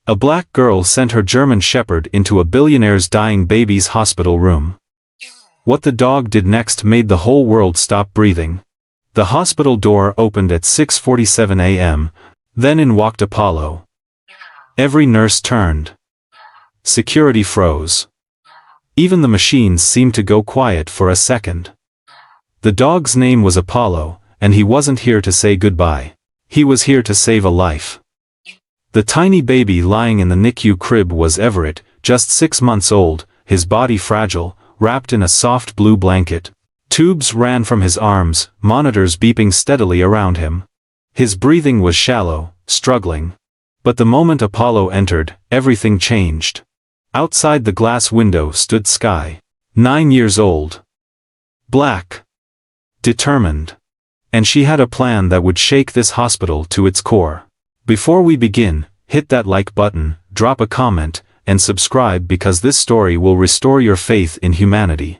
A black girl sent her German shepherd into a billionaire's dying baby's hospital room. What the dog did next made the whole world stop breathing. The hospital door opened at 6:47 a.m., then in walked Apollo. Every nurse turned. Security froze. Even the machines seemed to go quiet for a second. The dog's name was Apollo, and he wasn't here to say goodbye. He was here to save a life. The tiny baby lying in the NICU crib was Everett, just 6 months old, his body fragile, wrapped in a soft blue blanket. Tubes ran from his arms, monitors beeping steadily around him. His breathing was shallow, struggling. But the moment Apollo entered, everything changed. Outside the glass window stood Sky. 9 years old. Black. Determined. And she had a plan that would shake this hospital to its core. Before we begin, hit that like button, drop a comment, and subscribe because this story will restore your faith in humanity.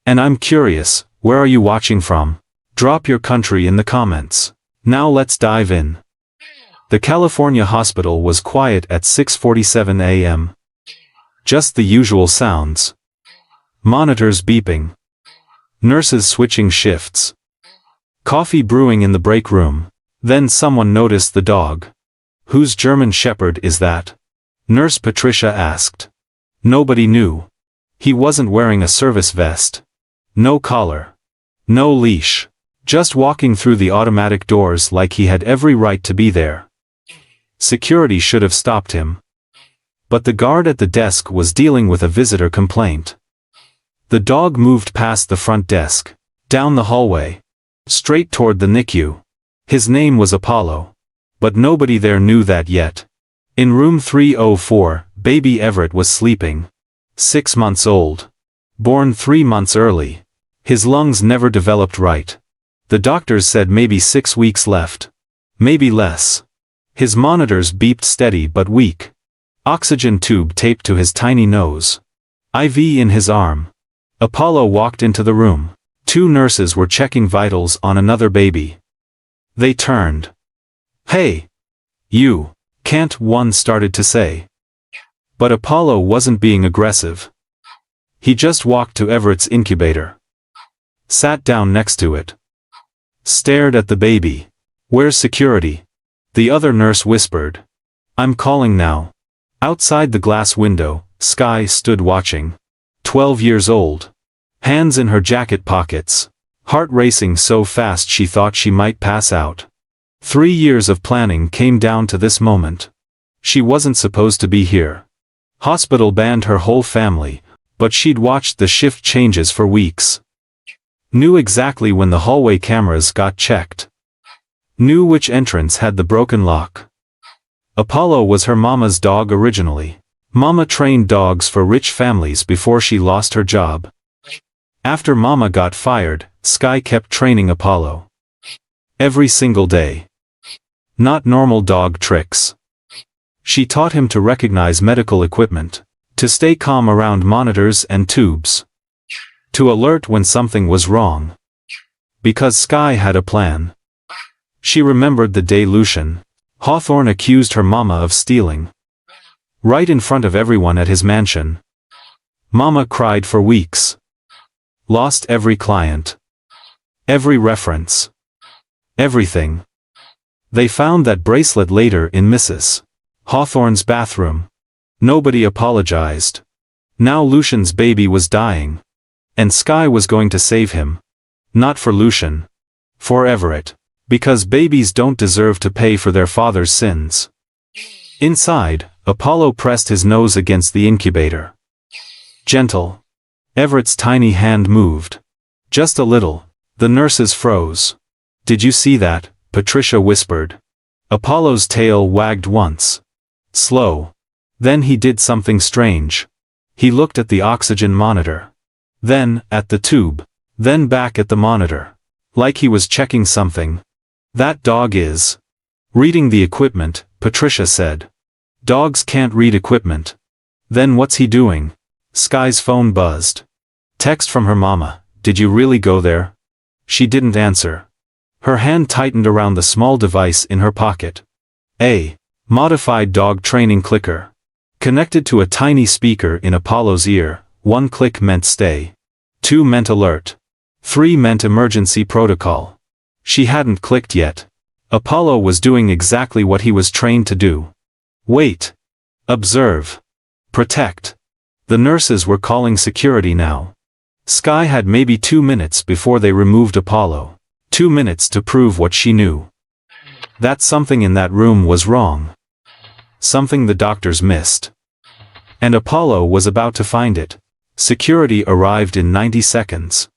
And I'm curious, where are you watching from? Drop your country in the comments. Now let's dive in. The California hospital was quiet at 6:47 a.m. Just the usual sounds. Monitors beeping. Nurses switching shifts. Coffee brewing in the break room. Then someone noticed the dog. Whose German shepherd is that? Nurse Patricia asked. Nobody knew. He wasn't wearing a service vest. No collar. No leash. Just walking through the automatic doors like he had every right to be there. Security should have stopped him. But the guard at the desk was dealing with a visitor complaint. The dog moved past the front desk, down the hallway, straight toward the NICU. His name was Apollo. But nobody there knew that yet. In room 304, baby Everett was sleeping. 6 months old. Born 3 months early. His lungs never developed right. The doctors said maybe 6 weeks left. Maybe less. His monitors beeped steady but weak. Oxygen tube taped to his tiny nose. IV in his arm. Apollo walked into the room. 2 nurses were checking vitals on another baby. They turned. Hey! You! Can't, one started to say. But Apollo wasn't being aggressive. He just walked to Everett's incubator. Sat down next to it. Stared at the baby. Where's security? The other nurse whispered. I'm calling now. Outside the glass window, Sky stood watching. 12 years old. Hands in her jacket pockets. Heart racing so fast she thought she might pass out. 3 years of planning came down to this moment. She wasn't supposed to be here. Hospital banned her whole family, but she'd watched the shift changes for weeks. Knew exactly when the hallway cameras got checked. Knew which entrance had the broken lock. Apollo was her mama's dog originally. Mama trained dogs for rich families before she lost her job. After Mama got fired, Sky kept training Apollo. Every single day. Not normal dog tricks. She taught him to recognize medical equipment, to stay calm around monitors and tubes, to alert when something was wrong. Because Sky had a plan. She remembered the day Lucian Hawthorne accused her mama of stealing. Right in front of everyone at his mansion. Mama cried for weeks. Lost every client. Every reference. Everything. They found that bracelet later in Mrs. Hawthorne's bathroom. Nobody apologized. Now Lucian's baby was dying. And Sky was going to save him. Not for Lucian. For Everett. Because babies don't deserve to pay for their father's sins. Inside, Apollo pressed his nose against the incubator. Gentle. Everett's tiny hand moved. Just a little. The nurses froze. Did you see that? Patricia whispered. Apollo's tail wagged once. Slow. Then he did something strange. He looked at the oxygen monitor. Then, at the tube. Then back at the monitor. Like he was checking something. That dog is reading the equipment, Patricia said. Dogs can't read equipment. Then what's he doing? Sky's phone buzzed. Text from her mama. Did you really go there? She didn't answer. Her hand tightened around the small device in her pocket. Modified dog training clicker. Connected to a tiny speaker in Apollo's ear, 1 click meant stay. 2 meant alert. 3 meant emergency protocol. She hadn't clicked yet. Apollo was doing exactly what he was trained to do. Wait. Observe. Protect. The nurses were calling security now. Sky had maybe 2 minutes before they removed Apollo. 2 minutes to prove what she knew. That something in that room was wrong. Something the doctors missed. And Apollo was about to find it. Security arrived in 90 seconds.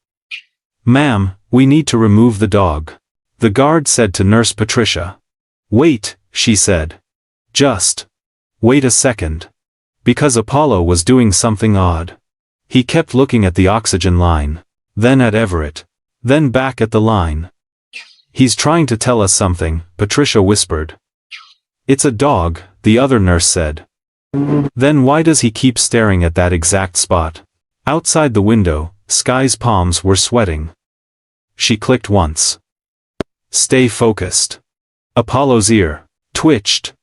"Ma'am, we need to remove the dog," the guard said to Nurse Patricia. "Wait," she said. "Just wait a second." Because Apollo was doing something odd. He kept looking at the oxygen line, then at Everett, then back at the line. "He's trying to tell us something," Patricia whispered. "It's a dog," the other nurse said. "Then why does he keep staring at that exact spot?" Outside the window, Sky's palms were sweating. She clicked once. "Stay focused." Apollo's ear twitched.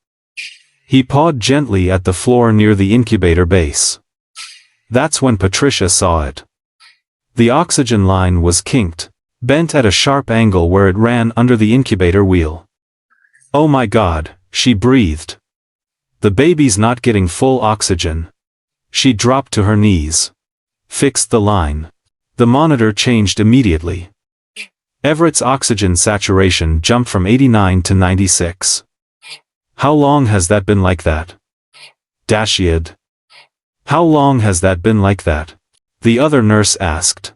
He pawed gently at the floor near the incubator base. That's when Patricia saw it. The oxygen line was kinked, bent at a sharp angle where it ran under the incubator wheel. "Oh my God," she breathed. "The baby's not getting full oxygen." She dropped to her knees. Fixed the line. The monitor changed immediately. Everett's oxygen saturation jumped from 89 to 96. "How long has that been like that?" "Dashiad. How long has that been like that?" the other nurse asked.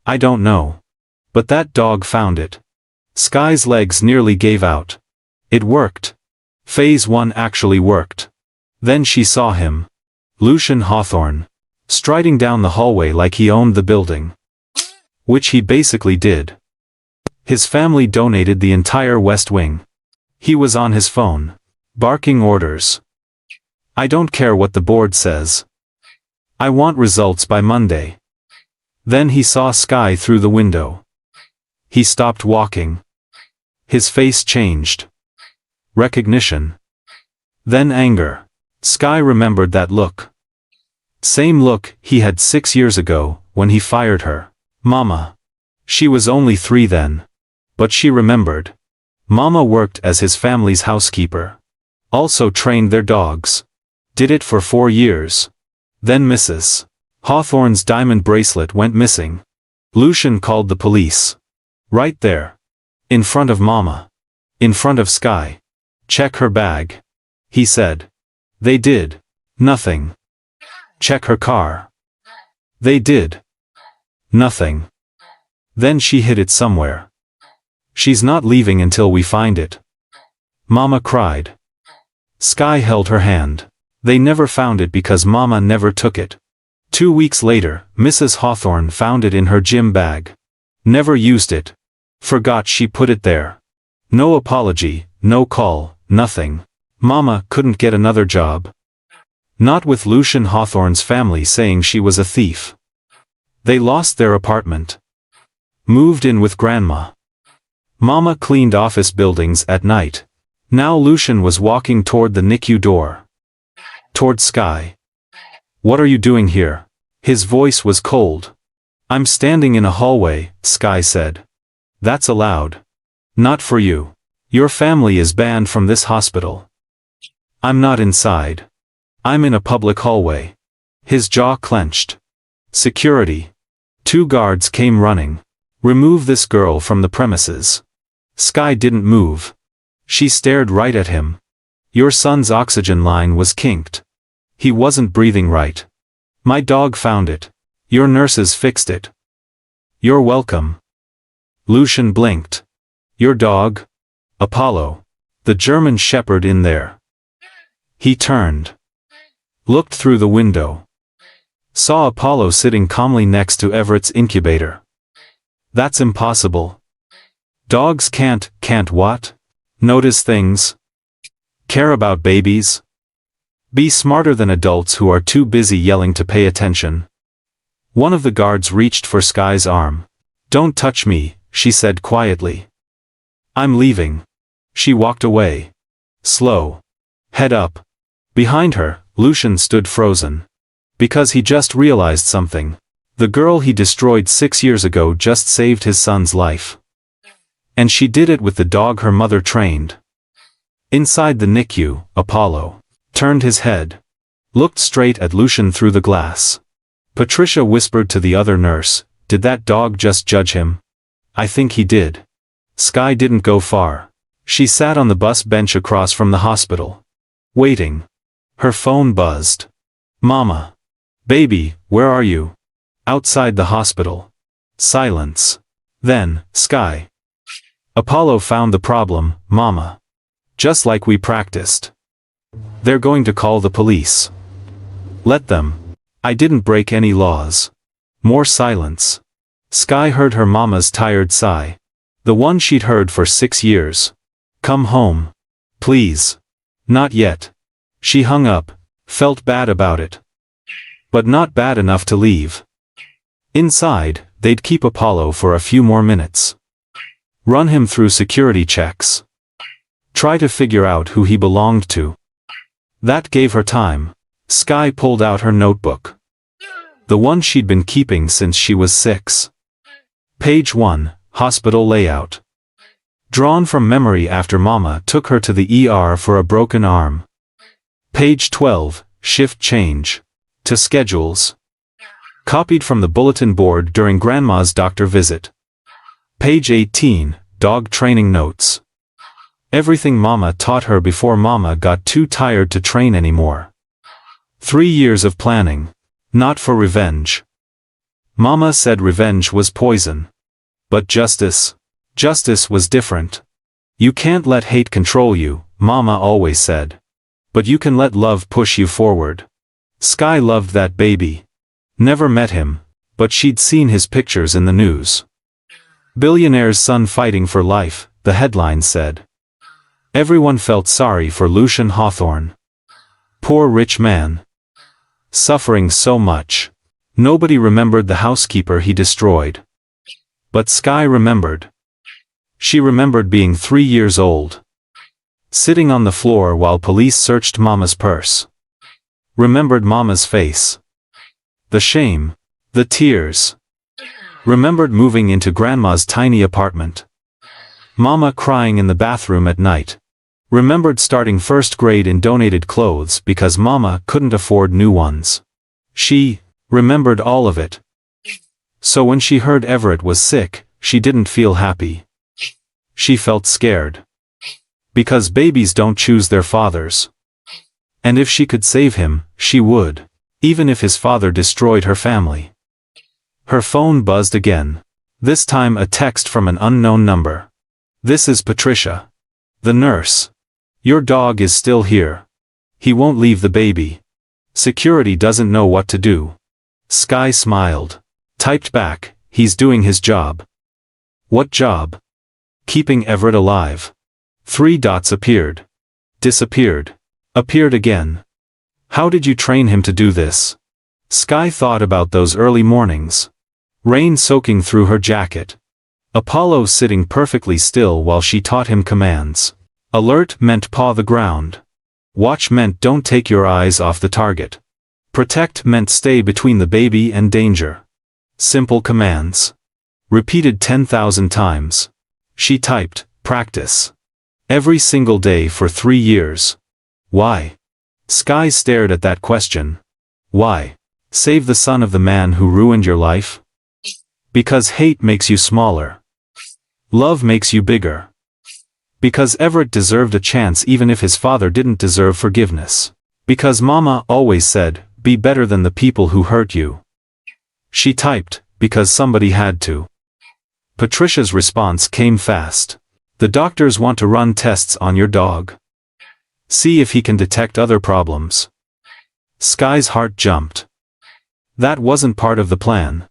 "I don't know. But that dog found it." Sky's legs nearly gave out. It worked. Phase 1 actually worked. Then she saw him. Lucian Hawthorne. Striding down the hallway like he owned the building. Which he basically did. His family donated the entire West Wing. He was on his phone. Barking orders. "I don't care what the board says. I want results by Monday." Then he saw Sky through the window. He stopped walking. His face changed. Recognition. Then anger. Sky remembered that look. Same look he had 6 years ago, when he fired her. Mama. She was only 3 then. But she remembered. Mama worked as his family's housekeeper. Also trained their dogs. Did it for 4 years. Then Mrs. Hawthorne's diamond bracelet went missing. Lucian called the police. Right there. In front of Mama. In front of Sky. "Check her bag," he said. They did. Nothing. "Check her car." They did. Nothing. Then she hid it somewhere. "She's not leaving until we find it." Mama cried. Sky held her hand. They never found it because Mama never took it. 2 weeks later, Mrs. Hawthorne found it in her gym bag. Never used it. Forgot she put it there. No apology, no call, nothing. Mama couldn't get another job. Not with Lucian Hawthorne's family saying she was a thief. They lost their apartment. Moved in with Grandma. Mama cleaned office buildings at night. Now Lucian was walking toward the NICU door. Toward Sky. "What are you doing here?" His voice was cold. "I'm standing in a hallway," Sky said. "That's allowed. Not for you. Your family is banned from this hospital." "I'm not inside. I'm in a public hallway." His jaw clenched. Security. 2 guards came running. "Remove this girl from the premises." Sky didn't move. She stared right at him. "Your son's oxygen line was kinked. He wasn't breathing right. My dog found it. Your nurses fixed it." "You're welcome." Lucian blinked. "Your dog?" "Apollo. The German shepherd in there." He turned. Looked through the window. Saw Apollo sitting calmly next to Everett's incubator. "That's impossible." "Dogs can't what? Notice things? Care about babies? Be smarter than adults who are too busy yelling to pay attention." One of the guards reached for Sky's arm. "Don't touch me," she said quietly. "I'm leaving." She walked away. Slow. Head up. Behind her, Lucian stood frozen. Because he just realized something. The girl he destroyed 6 years ago just saved his son's life. And she did it with the dog her mother trained. Inside the NICU, Apollo turned his head. Looked straight at Lucian through the glass. Patricia whispered to the other nurse, "Did that dog just judge him?" "I think he did." Sky didn't go far. She sat on the bus bench across from the hospital. Waiting. Her phone buzzed. "Mama. Baby, where are you?" "Outside the hospital." Silence. Then, Sky. "Apollo found the problem, Mama. Just like we practiced. They're going to call the police." "Let them. I didn't break any laws." More silence. Sky heard her mama's tired sigh. The one she'd heard for 6 years. "Come home. Please." "Not yet." She hung up, felt bad about it. But not bad enough to leave. Inside, they'd keep Apollo for a few more minutes. Run him through security checks. Try to figure out who he belonged to. That gave her time. Sky pulled out her notebook. The one she'd been keeping since she was 6. Page 1, Hospital Layout. Drawn from memory after Mama took her to the ER for a broken arm. Page 12, Shift Change. To Schedules. Copied from the bulletin board during Grandma's doctor visit. Page 18, Dog Training Notes. Everything Mama taught her before Mama got too tired to train anymore. 3 years of planning. Not for revenge. Mama said revenge was poison. But justice was different. You can't let hate control you, Mama always said. But you can let love push you forward. Sky loved that baby. Never met him, but she'd seen his pictures in the news. "Billionaire's son fighting for life," the headline said. Everyone felt sorry for Lucian Hawthorne. Poor rich man. Suffering so much. Nobody remembered the housekeeper he destroyed. But Sky remembered. She remembered being 3 years old. Sitting on the floor while police searched Mama's purse. Remembered Mama's face. The shame. The tears. Remembered moving into Grandma's tiny apartment. Mama crying in the bathroom at night. Remembered starting 1st grade in donated clothes because Mama couldn't afford new ones. She remembered all of it. So when she heard Everett was sick, she didn't feel happy. She felt scared. Because babies don't choose their fathers. And if she could save him, she would. Even if his father destroyed her family. Her phone buzzed again. This time a text from an unknown number. "This is Patricia. The nurse. Your dog is still here. He won't leave the baby. Security doesn't know what to do." Sky smiled. Typed back, "He's doing his job." "What job?" "Keeping Everett alive." 3 dots appeared. Disappeared. Appeared again. "How did you train him to do this?" Sky thought about those early mornings. Rain soaking through her jacket. Apollo sitting perfectly still while she taught him commands. Alert meant paw the ground. Watch meant don't take your eyes off the target. Protect meant stay between the baby and danger. Simple commands. Repeated 10,000 times. She typed, "Practice." Every single day for 3 years. Why? Sky stared at that question. Why? Save the son of the man who ruined your life? Because hate makes you smaller. Love makes you bigger. Because Everett deserved a chance even if his father didn't deserve forgiveness. Because Mama always said, "Be better than the people who hurt you." She typed, "Because somebody had to." Patricia's response came fast. "The doctors want to run tests on your dog. See if he can detect other problems." Sky's heart jumped. That wasn't part of the plan.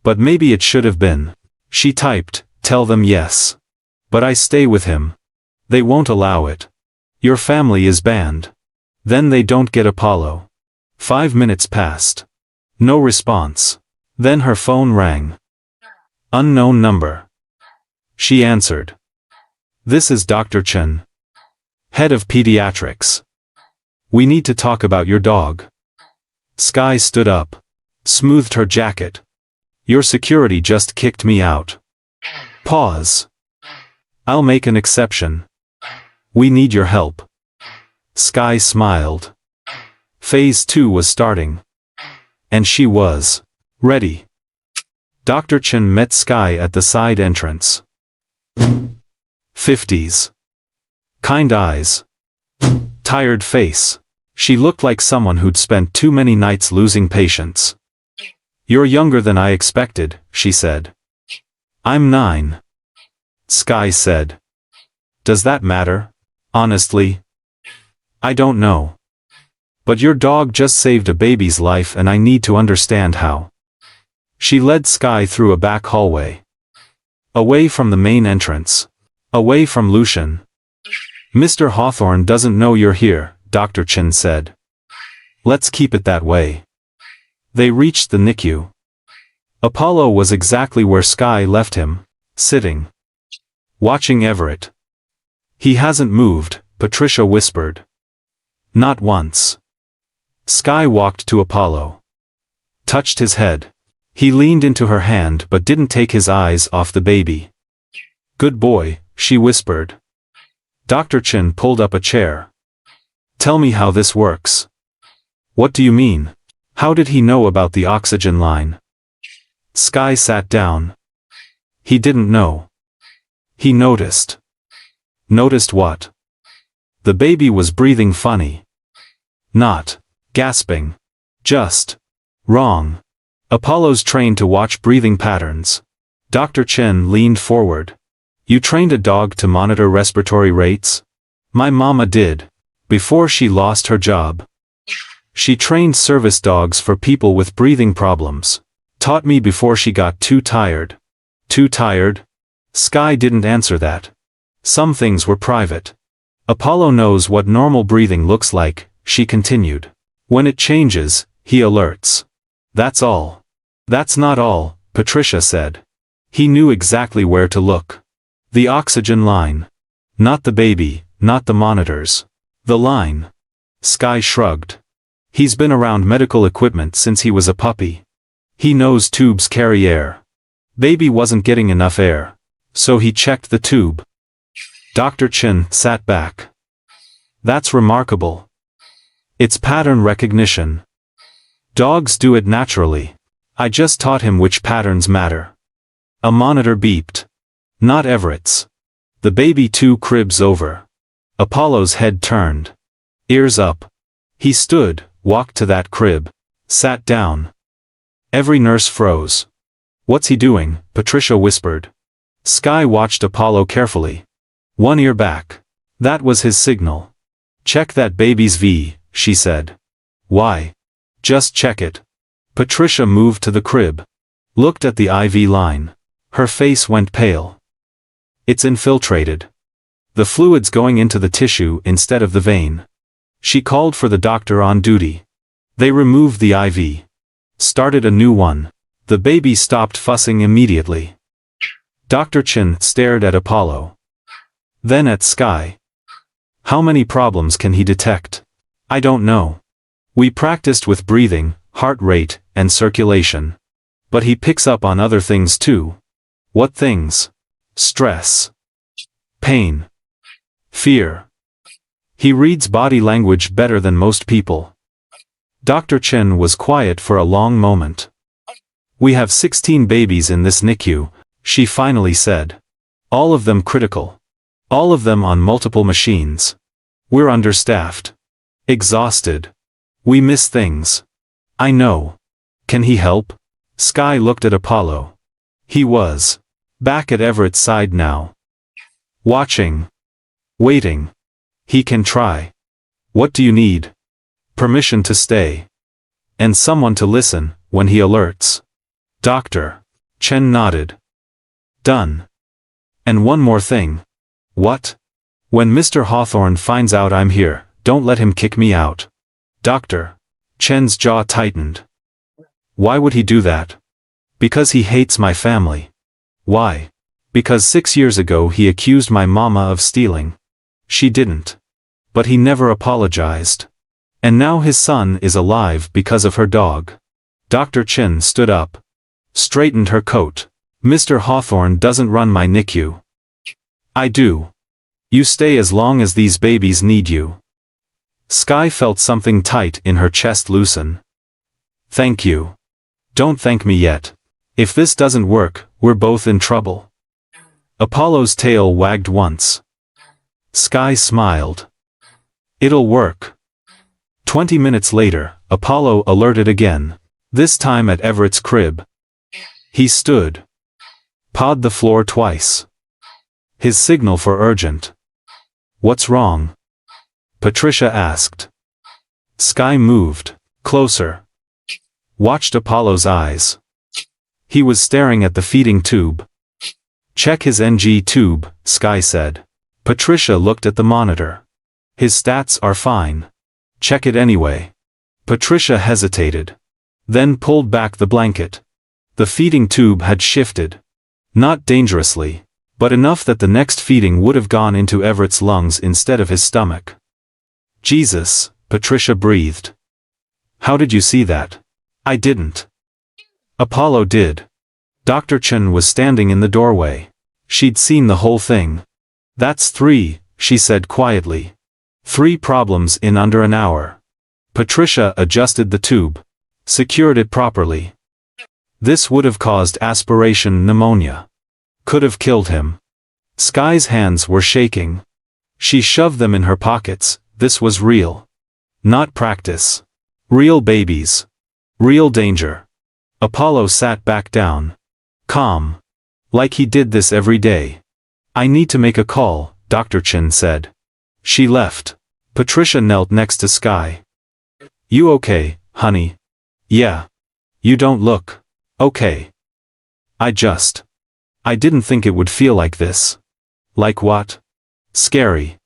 But maybe it should have been. She typed, "Tell them yes. But I stay with him. They won't allow it. Your family is banned. Then they don't get Apollo." 5 minutes passed. No response. Then her phone rang. Unknown number. She answered. "This is Dr. Chen. Head of Pediatrics." We need to talk about your dog. Sky stood up. Smoothed her jacket. Your security just kicked me out. Pause. I'll make an exception. We need your help. Sky smiled. Phase 2 was starting. And she was ready. Dr. Chen met Sky at the side entrance. 50s. Kind eyes. Tired face. She looked like someone who'd spent too many nights losing patience. You're younger than I expected, she said. I'm 9. Sky said. Does that matter? Honestly? I don't know. But your dog just saved a baby's life and I need to understand how. She led Sky through a back hallway. Away from the main entrance. Away from Lucian. Mr. Hawthorne doesn't know you're here, Dr. Chen said. Let's keep it that way. They reached the NICU. Apollo was exactly where Sky left him, sitting. Watching Everett. He hasn't moved, Patricia whispered. Not once. Sky walked to Apollo. Touched his head. He leaned into her hand but didn't take his eyes off the baby. Good boy, she whispered. Dr. Chen pulled up a chair. Tell me how this works. What do you mean? How did he know about the oxygen line? Sky sat down. He didn't know. He noticed. Noticed what? The baby was breathing funny. Not gasping. Just wrong. Apollo's trained to watch breathing patterns. Dr. Chen leaned forward. You trained a dog to monitor respiratory rates? My mama did. Before she lost her job. She trained service dogs for people with breathing problems. Taught me before she got too tired. Too tired? Sky didn't answer that. Some things were private. Apollo knows what normal breathing looks like, she continued. When it changes, he alerts. That's all. That's not all, Patricia said. He knew exactly where to look. The oxygen line. Not the baby, not the monitors. The line. Sky shrugged. He's been around medical equipment since he was a puppy. He knows tubes carry air. Baby wasn't getting enough air. So he checked the tube. Dr. Chen sat back. That's remarkable. It's pattern recognition. Dogs do it naturally. I just taught him which patterns matter. A monitor beeped. Not Everett's. The baby 2 cribs over. Apollo's head turned. Ears up. He stood, walked to that crib. Sat down. Every nurse froze. What's he doing? Patricia whispered. Sky watched Apollo carefully. One ear back. That was his signal. Check that baby's V, she said. Why? Just check it. Patricia moved to the crib. Looked at the IV line. Her face went pale. It's infiltrated. The fluid's going into the tissue instead of the vein. She called for the doctor on duty. They removed the IV. Started a new one. The baby stopped fussing immediately. Dr. Chen stared at Apollo. Then at Sky. How many problems can he detect? I don't know. We practiced with breathing, heart rate, and circulation. But he picks up on other things too. What things? Stress. Pain. Fear. He reads body language better than most people. Dr. Chen was quiet for a long moment. We have 16 babies in this NICU, she finally said. All of them critical. All of them on multiple machines. We're understaffed. Exhausted. We miss things. I know. Can he help? Sky looked at Apollo. He was. Back at Everett's side now. Watching. Waiting. He can try. What do you need? Permission to stay. And someone to listen, when he alerts. Dr. Chen nodded. Done. And one more thing. What? When Mr. Hawthorne finds out I'm here, don't let him kick me out. Dr. Chen's jaw tightened. Why would he do that? Because he hates my family. Why? Because 6 years ago he accused my mama of stealing. She didn't. But he never apologized. And now his son is alive because of her dog. Dr. Chin stood up. Straightened her coat. Mr. Hawthorne doesn't run my NICU. I do. You stay as long as these babies need you. Sky felt something tight in her chest loosen. Thank you. Don't thank me yet. If this doesn't work, we're both in trouble. Apollo's tail wagged once. Sky smiled. It'll work. 20 minutes later, Apollo alerted again. This time at Everett's crib. He stood. Pawed the floor twice. His signal for urgent. What's wrong? Patricia asked. Sky moved. Closer. Watched Apollo's eyes. He was staring at the feeding tube. Check his NG tube, Sky said. Patricia looked at the monitor. His stats are fine. Check it anyway. Patricia hesitated. Then pulled back the blanket. The feeding tube had shifted. Not dangerously, but enough that the next feeding would have gone into Everett's lungs instead of his stomach. Jesus, Patricia breathed. How did you see that? I didn't. Apollo did. Dr. Chen was standing in the doorway. She'd seen the whole thing. That's 3, she said quietly. 3 problems in under an hour. Patricia adjusted the tube. Secured it properly. This would have caused aspiration pneumonia. Could have killed him. Sky's hands were shaking. She shoved them in her pockets. This was real. Not practice. Real babies. Real danger. Apollo sat back down. Calm. Like he did this every day. I need to make a call, Dr. Chin said. She left. Patricia knelt next to Sky. You okay, honey? Yeah. You don't look okay. I didn't think it would feel like this. Like what? Scary.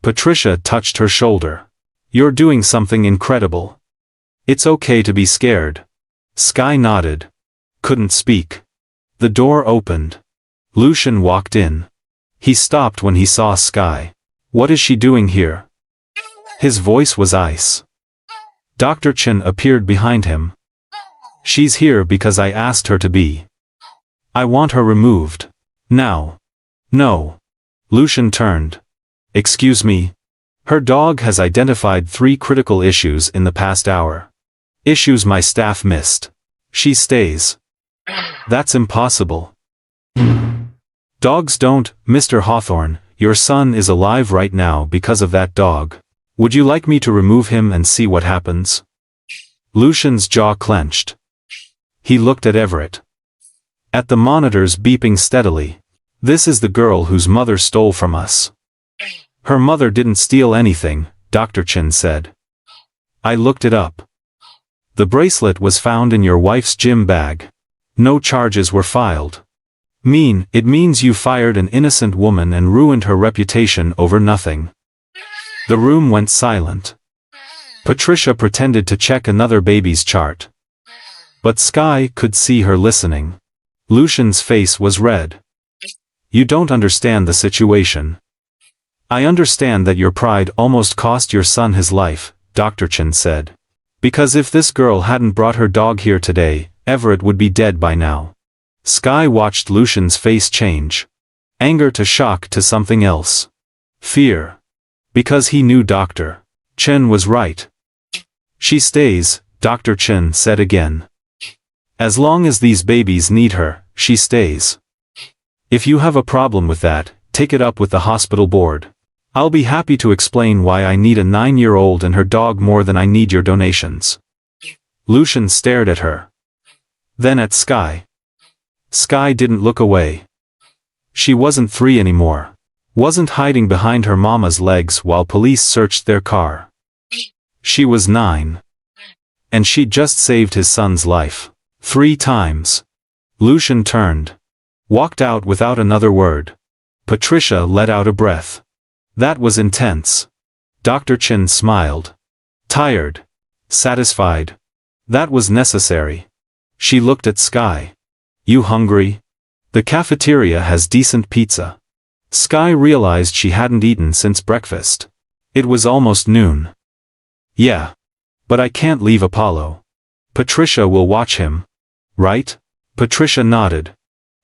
Patricia touched her shoulder. You're doing something incredible. It's okay to be scared. Sky nodded. Couldn't speak. The door opened. Lucian walked in. He stopped when he saw Sky. What is she doing here? His voice was ice. Dr. Chen appeared behind him. She's here because I asked her to be. I want her removed. Now. No. Lucian turned. Excuse me. Her dog has identified 3 critical issues in the past hour. Issues my staff missed. She stays. That's impossible. Dogs don't, Mr. Hawthorne, your son is alive right now because of that dog. Would you like me to remove him and see what happens? Lucian's jaw clenched. He looked at Everett. At the monitors beeping steadily. This is the girl whose mother stole from us. Her mother didn't steal anything, Dr. Chin said. I looked it up. The bracelet was found in your wife's gym bag. No charges were filed. It means you fired an innocent woman and ruined her reputation over nothing. The room went silent. Patricia pretended to check another baby's chart. But Sky could see her listening. Lucian's face was red. You don't understand the situation. I understand that your pride almost cost your son his life, Dr. Chen said. Because if this girl hadn't brought her dog here today, Everett would be dead by now. Sky watched Lucian's face change. Anger to shock to something else. Fear. Because he knew Dr. Chen was right. She stays, Dr. Chen said again. As long as these babies need her, she stays. If you have a problem with that, take it up with the hospital board. I'll be happy to explain why I need a 9-year-old and her dog more than I need your donations. Lucian stared at her. Then at Sky. Sky didn't look away. She wasn't 3 anymore. Wasn't hiding behind her mama's legs while police searched their car. She was 9. And she'd just saved his son's life. 3 times. Lucian turned. Walked out without another word. Patricia let out a breath. That was intense. Dr. Chin smiled. Tired. Satisfied. That was necessary. She looked at Sky. You hungry? The cafeteria has decent pizza. Sky realized she hadn't eaten since breakfast. It was almost noon. Yeah. But I can't leave Apollo. Patricia will watch him. Right? Patricia nodded.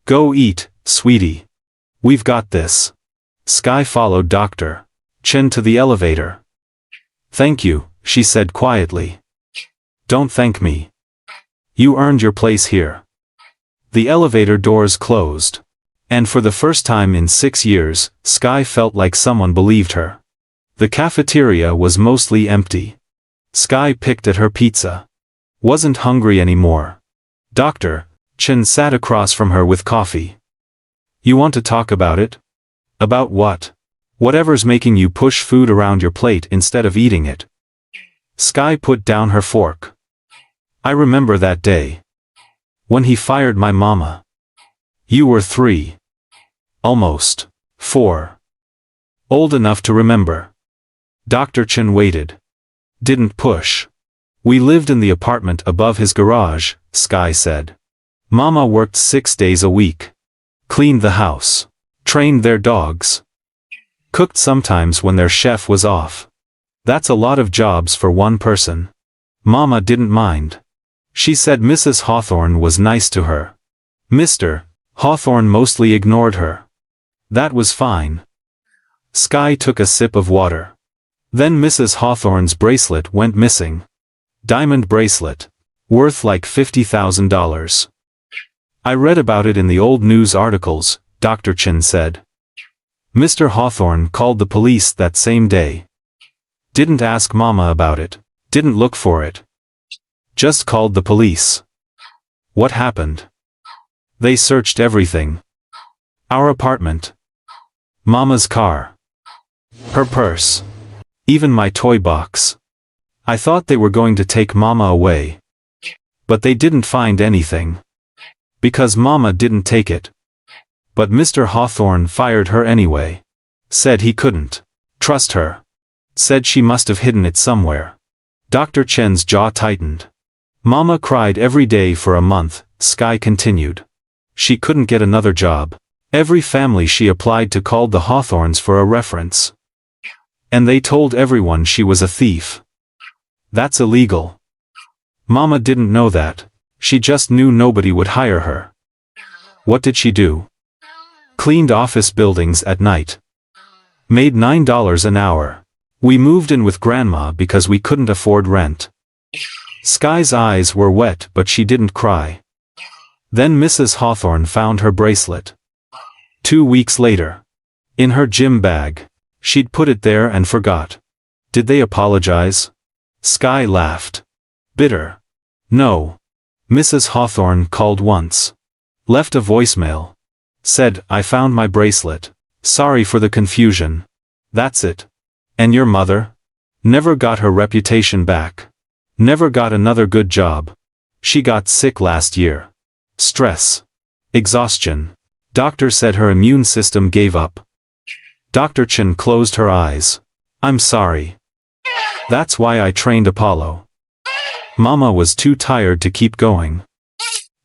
Go eat, sweetie. We've got this. Sky followed Dr. Chen to the elevator. Thank you, she said quietly. Don't thank me. You earned your place here. The elevator doors closed. And for the first time in 6 years, Sky felt like someone believed her. The cafeteria was mostly empty. Sky picked at her pizza. Wasn't hungry anymore. Dr. Chen sat across from her with coffee. You want to talk about it? About what? Whatever's making you push food around your plate instead of eating it. Sky put down her fork. I remember that day. When he fired my mama. You were 3. Almost 4. Old enough to remember. Dr. Chen waited. Didn't push. We lived in the apartment above his garage, Sky said. Mama worked 6 days a week. Cleaned the house. Trained their dogs. Cooked sometimes when their chef was off. That's a lot of jobs for one person. Mama didn't mind. She said Mrs. Hawthorne was nice to her. Mr. Hawthorne mostly ignored her. That was fine. Sky took a sip of water. Then Mrs. Hawthorne's bracelet went missing. Diamond bracelet. Worth like $50,000. I read about it in the old news articles, Dr. Chen said. Mr. Hawthorne called the police that same day. Didn't ask Mama about it. Didn't look for it. Just called the police. What happened? They searched everything. Our apartment. Mama's car. Her purse. Even my toy box. I thought they were going to take Mama away. But they didn't find anything. Because Mama didn't take it. But Mr. Hawthorne fired her anyway. Said he couldn't trust her. Said she must have hidden it somewhere. Dr. Chen's jaw tightened. Mama cried every day for a month, Sky continued. She couldn't get another job. Every family she applied to called the Hawthorns for a reference. And they told everyone she was a thief. That's illegal. Mama didn't know that. She just knew nobody would hire her. What did she do? Cleaned office buildings at night. Made $9 an hour. We moved in with Grandma because we couldn't afford rent. Sky's eyes were wet but she didn't cry. Then Mrs. Hawthorne found her bracelet. 2 weeks later. In her gym bag. She'd put it there and forgot. Did they apologize? Sky laughed. Bitter. No. Mrs. Hawthorne called once. Left a voicemail. Said, I found my bracelet. Sorry for the confusion. That's it. And your mother? Never got her reputation back. Never got another good job. She got sick last year. Stress. Exhaustion. Doctor said her immune system gave up. Dr. Chen closed her eyes. I'm sorry. That's why I trained Apollo. Mama was too tired to keep going.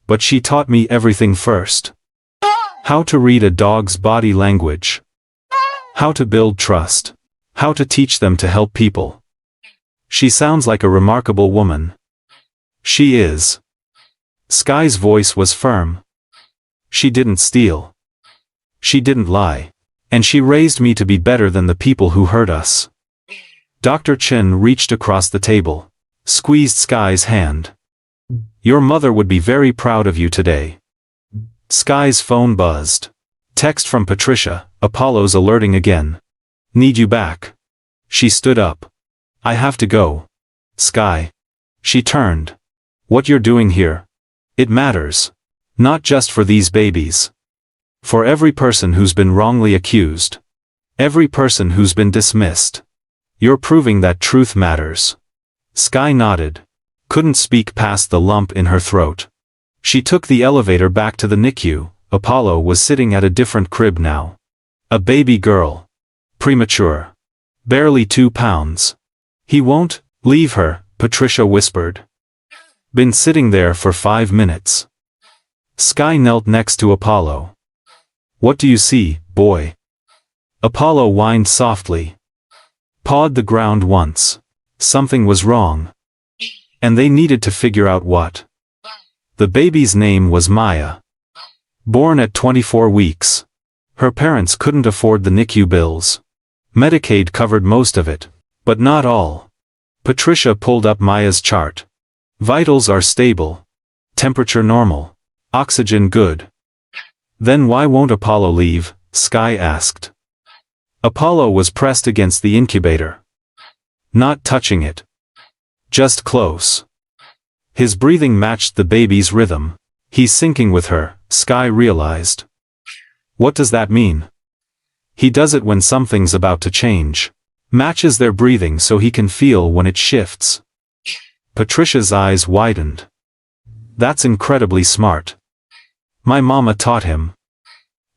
But she taught me everything first. How to read a dog's body language. How to build trust. How to teach them to help people. She sounds like a remarkable woman. She is. Sky's voice was firm. She didn't steal. She didn't lie. And she raised me to be better than the people who hurt us. Dr. Chen reached across the table. Squeezed Sky's hand. Your mother would be very proud of you today. Sky's phone buzzed. Text from Patricia, Apollo's alerting again. Need you back. She stood up. I have to go. Sky. She turned. What you're doing here? It matters. Not just for these babies. For every person who's been wrongly accused. Every person who's been dismissed. You're proving that truth matters. Sky nodded. Couldn't speak past the lump in her throat. She took the elevator back to the NICU. Apollo was sitting at a different crib now. A baby girl. Premature. Barely 2 pounds. He won't leave her, Patricia whispered. Been sitting there for 5 minutes. Sky knelt next to Apollo. What do you see, boy? Apollo whined softly. Pawed the ground once. Something was wrong. And they needed to figure out what. The baby's name was Maya. Born at 24 weeks. Her parents couldn't afford the NICU bills. Medicaid covered most of it, but not all. Patricia pulled up Maya's chart. Vitals are stable. Temperature normal. Oxygen good. Then why won't Apollo leave? Sky asked. Apollo was pressed against the incubator. Not touching it. Just close. His breathing matched the baby's rhythm. He's syncing with her, Sky realized. What does that mean? He does it when something's about to change. Matches their breathing so he can feel when it shifts. Patricia's eyes widened. That's incredibly smart. My mama taught him.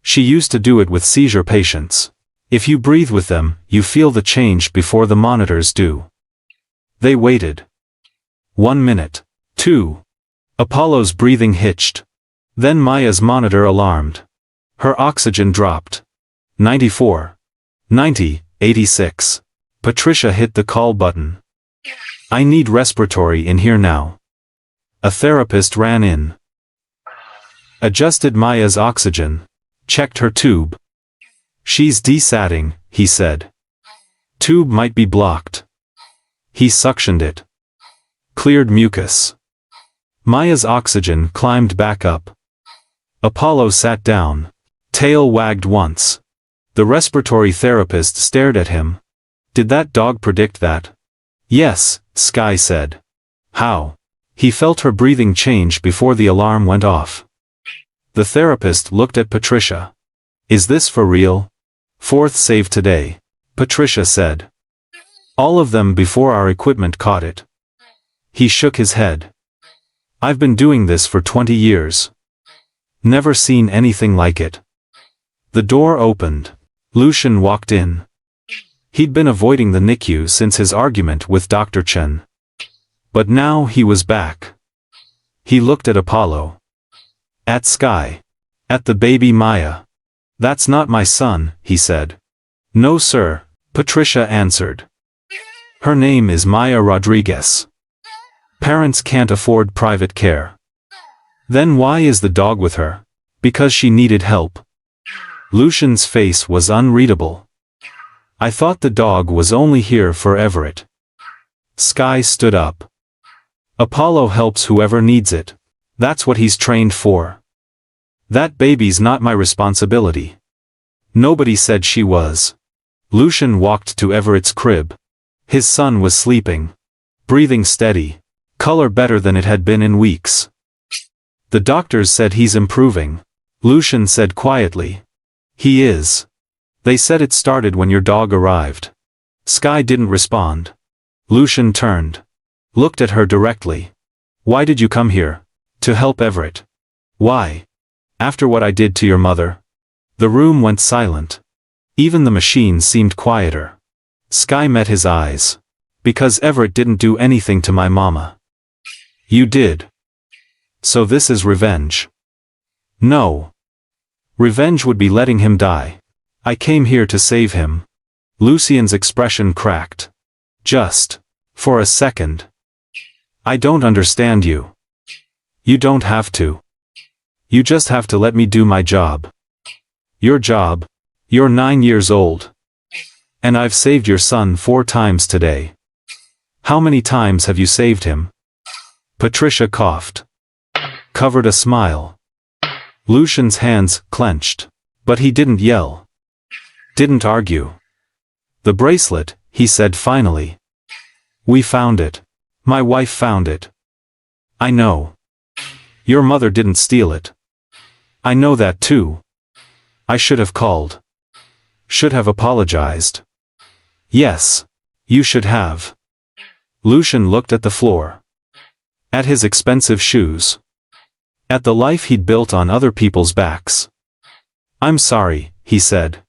She used to do it with seizure patients. If you breathe with them, you feel the change before the monitors do. They waited. 1 minute. 2. Apollo's breathing hitched. Then Maya's monitor alarmed. Her oxygen dropped. 94. 90. 86. Patricia hit the call button. I need respiratory in here now. A therapist ran in. Adjusted Maya's oxygen. Checked her tube. She's desatting, he said. Tube might be blocked. He suctioned it. Cleared mucus. Maya's oxygen climbed back up. Apollo sat down. Tail wagged once. The respiratory therapist stared at him. Did that dog predict that? Yes, Sky said. How? He felt her breathing change before the alarm went off. The therapist looked at Patricia. Is this for real? 4th save today, Patricia said. All of them before our equipment caught it. He shook his head. I've been doing this for 20 years. Never seen anything like it. The door opened. Lucian walked in. He'd been avoiding the NICU since his argument with Dr. Chen. But now he was back. He looked at Apollo. At Sky. At the baby Maya. That's not my son, he said. No sir, Patricia answered. Her name is Maya Rodriguez. Parents can't afford private care. Then why is the dog with her? Because she needed help. Lucian's face was unreadable. I thought the dog was only here for Everett. Sky stood up. Apollo helps whoever needs it. That's what he's trained for. That baby's not my responsibility. Nobody said she was. Lucian walked to Everett's crib. His son was sleeping. Breathing steady. Color better than it had been in weeks. The doctors said he's improving. Lucian said quietly. He is. They said it started when your dog arrived. Sky didn't respond. Lucian turned. Looked at her directly. Why did you come here? To help Everett. Why? After what I did to your mother? The room went silent. Even the machine seemed quieter. Sky met his eyes. Because Everett didn't do anything to my mama. You did. So this is revenge. No. Revenge would be letting him die. I came here to save him. Lucian's expression cracked. Just. For a second. I don't understand you. You don't have to. You just have to let me do my job. Your job? You're 9 years old. And I've saved your son 4 times today. How many times have you saved him? Patricia coughed. Covered a smile. Lucian's hands clenched. But he didn't yell. Didn't argue. The bracelet, he said finally. We found it. My wife found it. I know. Your mother didn't steal it. I know that too. I should have called. Should have apologized. Yes. You should have. Lucian looked at the floor. At his expensive shoes. At the life he'd built on other people's backs. I'm sorry, he said.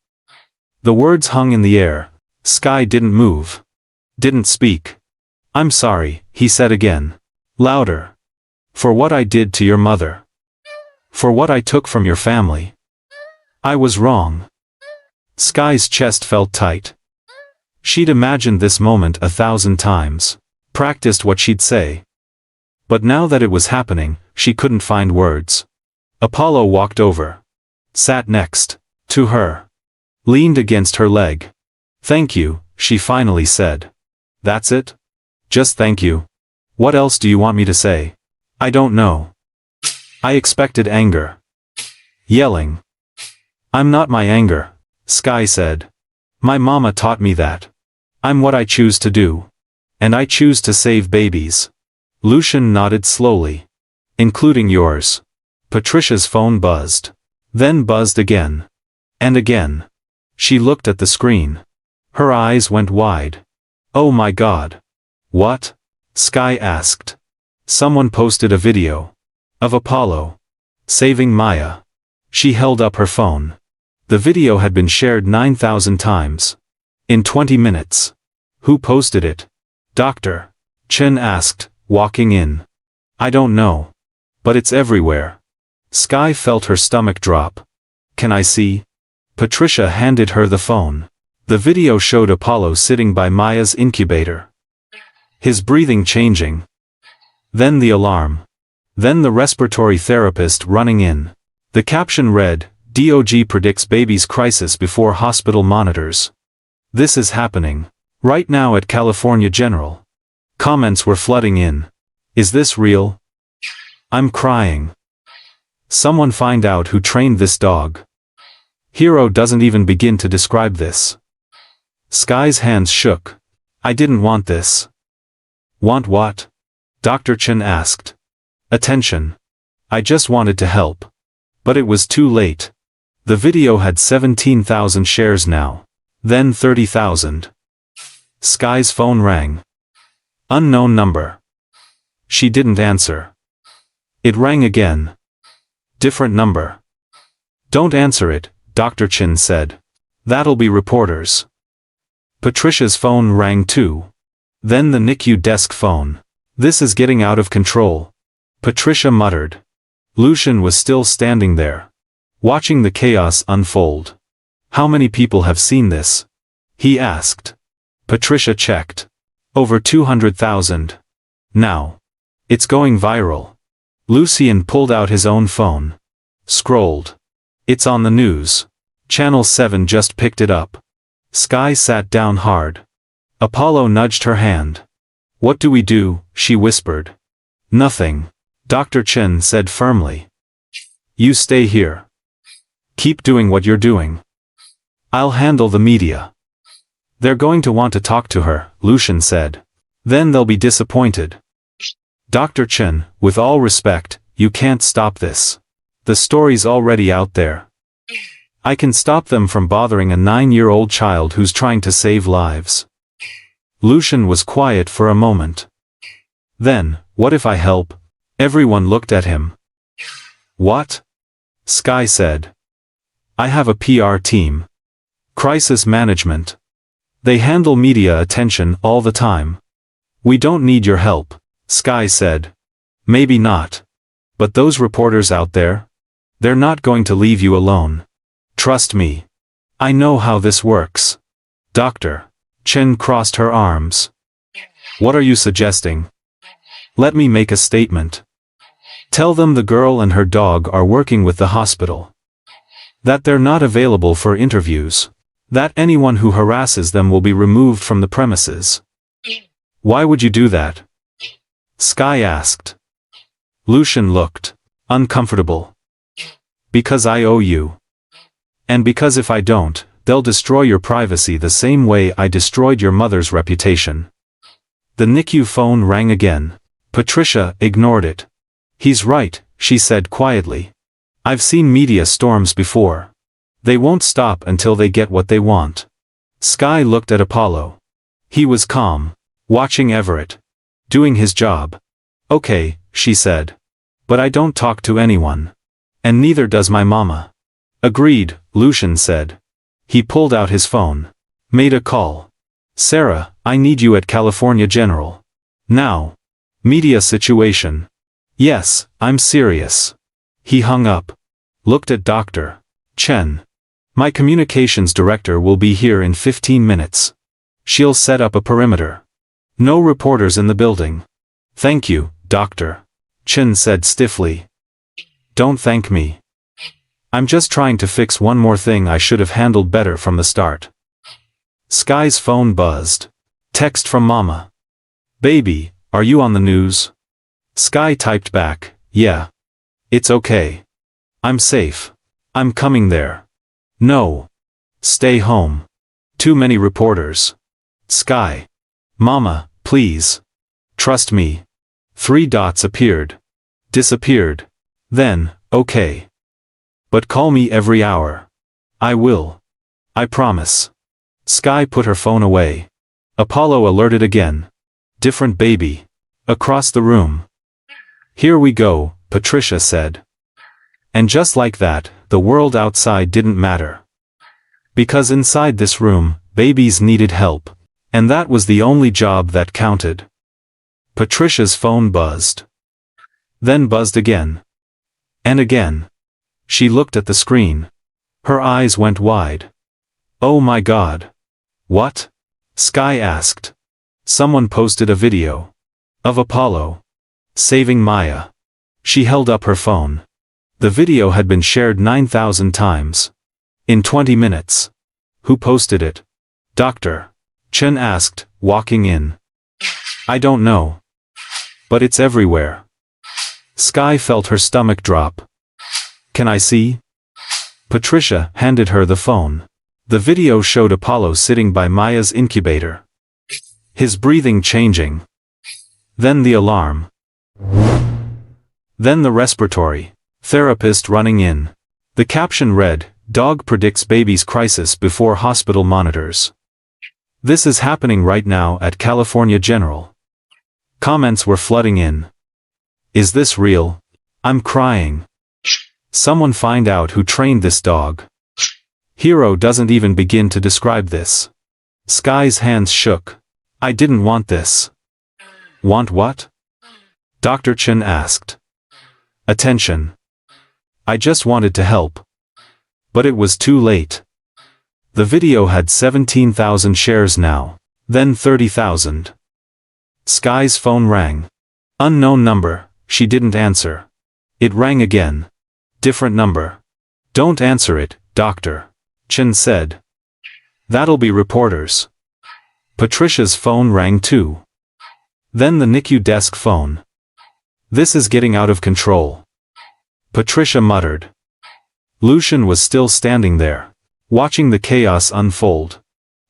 The words hung in the air. Sky didn't move. Didn't speak. I'm sorry, he said again. Louder. For what I did to your mother. For what I took from your family. I was wrong. Sky's chest felt tight. She'd imagined this moment 1,000 times. Practiced what she'd say. But now that it was happening, she couldn't find words. Apollo walked over. Sat next to her. Leaned against her leg. "Thank you," she finally said. "That's it? Just thank you? What else do you want me to say?" "I don't know." "I expected anger. Yelling." "I'm not my anger," Sky said. "My mama taught me that. I'm what I choose to do. And I choose to save babies." Lucian nodded slowly. "Including yours." Patricia's phone buzzed. Then buzzed again. And again. She looked at the screen. Her eyes went wide. "Oh my God. What?" Sky asked. Someone posted a video. Of Apollo. Saving Maya. She held up her phone. The video had been shared 9,000 times. In 20 minutes. Who posted it? Dr. Chen asked, walking in. "I don't know. But it's everywhere." Sky felt her stomach drop. "Can I see?" Patricia handed her the phone. The video showed Apollo sitting by Maya's incubator. His breathing changing. Then the alarm. Then the respiratory therapist running in. The caption read, "DOG predicts baby's crisis before hospital monitors." This is happening. Right now at California General. Comments were flooding in. "Is this real? I'm crying. Someone find out who trained this dog. Hero doesn't even begin to describe this." Sky's hands shook. "I didn't want this." "Want what?" Dr. Chen asked. "Attention. I just wanted to help. But it was too late." The video had 17,000 shares now. Then 30,000. Sky's phone rang. Unknown number. She didn't answer. It rang again. Different number. "Don't answer it," Dr. Chen said. "That'll be reporters." Patricia's phone rang too. Then the NICU desk phone. "This is getting out of control," Patricia muttered. Lucian was still standing there. Watching the chaos unfold. "How many people have seen this?" he asked. Patricia checked. "Over 200,000. Now. It's going viral." Lucian pulled out his own phone. Scrolled. "It's on the news. Channel 7 just picked it up." Sky sat down hard. Apollo nudged her hand. "What do we do?" she whispered. "Nothing," Dr. Chen said firmly. "You stay here. Keep doing what you're doing. I'll handle the media." "They're going to want to talk to her," Lucian said. "Then they'll be disappointed." "Dr. Chen, with all respect, you can't stop this. The story's already out there. I can stop them from bothering a 9-year-old child who's trying to save lives." Lucian was quiet for a moment. "Then, what if I help?" Everyone looked at him. "What?" Sky said. "I have a PR team. Crisis management. They handle media attention all the time. We don't need your help," Sky said. "Maybe not. But those reporters out there? They're not going to leave you alone. Trust me. I know how this works." Dr. Chen crossed her arms. "What are you suggesting?" "Let me make a statement. Tell them the girl and her dog are working with the hospital. That they're not available for interviews. That anyone who harasses them will be removed from the premises." "Why would you do that?" Sky asked. Lucian looked uncomfortable. "Because I owe you. And because if I don't, they'll destroy your privacy the same way I destroyed your mother's reputation." The NICU phone rang again. Patricia ignored it. "He's right," she said quietly. "I've seen media storms before. They won't stop until they get what they want." Sky looked at Apollo. He was calm, watching Everett. Doing his job. "Okay," she said. "But I don't talk to anyone. And neither does my mama." "Agreed," Lucian said. He pulled out his phone. Made a call. "Sarah, I need you at California General. Now. Media situation." "Yes, I'm serious." He hung up. Looked at Dr. Chen. "My communications director will be here in 15 minutes. She'll set up a perimeter. No reporters in the building." "Thank you, Doctor. Chen said stiffly. Don't thank me. I'm just trying to fix one more thing I should have handled better from the start. Sky's phone buzzed. Text from Mama. Baby, are you on the news? Sky typed back, yeah. It's okay. I'm safe. I'm coming there. No. Stay home. Too many reporters. Sky. Mama, please. Trust me. 3 dots appeared. Disappeared. Then, okay. But call me every hour. I will. I promise. Sky put her phone away. Apollo alerted again. Different baby. Across the room. Here we go, Patricia said. And just like that, the world outside didn't matter. Because inside this room, babies needed help. And that was the only job that counted. Patricia's phone buzzed. Then buzzed again. And again. She looked at the screen. Her eyes went wide. Oh my God. What? Sky asked. Someone posted a video. Of Apollo. Saving Maya. She held up her phone. The video had been shared 9,000 times. In 20 minutes. Who posted it? Doctor. Chen asked, walking in. I don't know. But it's everywhere. Sky felt her stomach drop. Can I see? Patricia handed her the phone. The video showed Apollo sitting by Maya's incubator. His breathing changing. Then the alarm. Then the respiratory therapist running in. The caption read, Dog predicts baby's crisis before hospital monitors. This is happening right now at California General. Comments were flooding in. Is this real? I'm crying. Someone find out who trained this dog. Hero doesn't even begin to describe this. Sky's hands shook. I didn't want this. Want what? Dr. Chen asked. Attention. I just wanted to help. But it was too late. The video had 17,000 shares now. Then 30,000. Sky's phone rang. Unknown number. She didn't answer. It rang again. Different number. Don't answer it, Doctor. Chen said. That'll be reporters. Patricia's phone rang too. Then the NICU desk phone. This is getting out of control. Patricia muttered. Lucian was still standing there, watching the chaos unfold.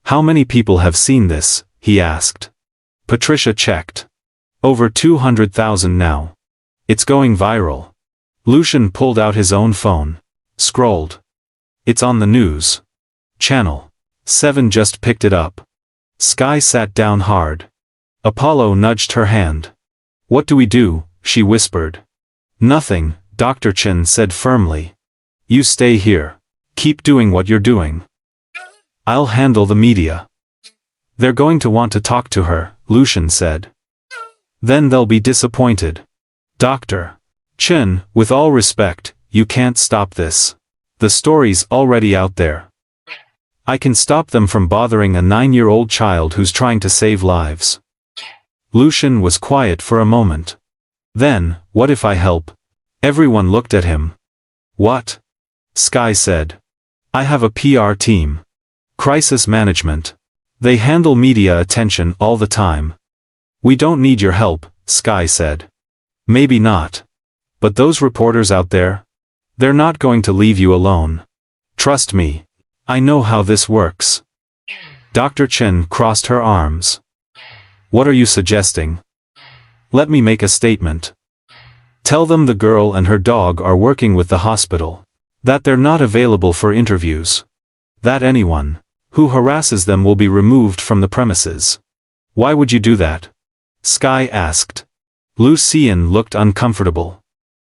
How many people have seen this? He asked. Patricia checked. Over 200,000 now. It's going viral. Lucian pulled out his own phone. Scrolled. It's on the news. Channel 7 just picked it up. Sky sat down hard. Apollo nudged her hand. What do we do? She whispered. Nothing, Dr. Chen said firmly. You stay here. Keep doing what you're doing. I'll handle the media. They're going to want to talk to her, Lucian said. Then they'll be disappointed. Dr. Chen, with all respect, you can't stop this. The story's already out there. I can stop them from bothering a 9-year-old child who's trying to save lives. Lucian was quiet for a moment. Then, what if I help? Everyone looked at him. What? Sky said. I have a PR team. Crisis management. They handle media attention all the time. We don't need your help, Sky said. Maybe not. But those reporters out there? They're not going to leave you alone. Trust me. I know how this works. Dr. Chen crossed her arms. What are you suggesting? Let me make a statement. Tell them the girl and her dog are working with the hospital. That they're not available for interviews. That anyone who harasses them will be removed from the premises. Why would you do that? Sky asked. Lucian looked uncomfortable.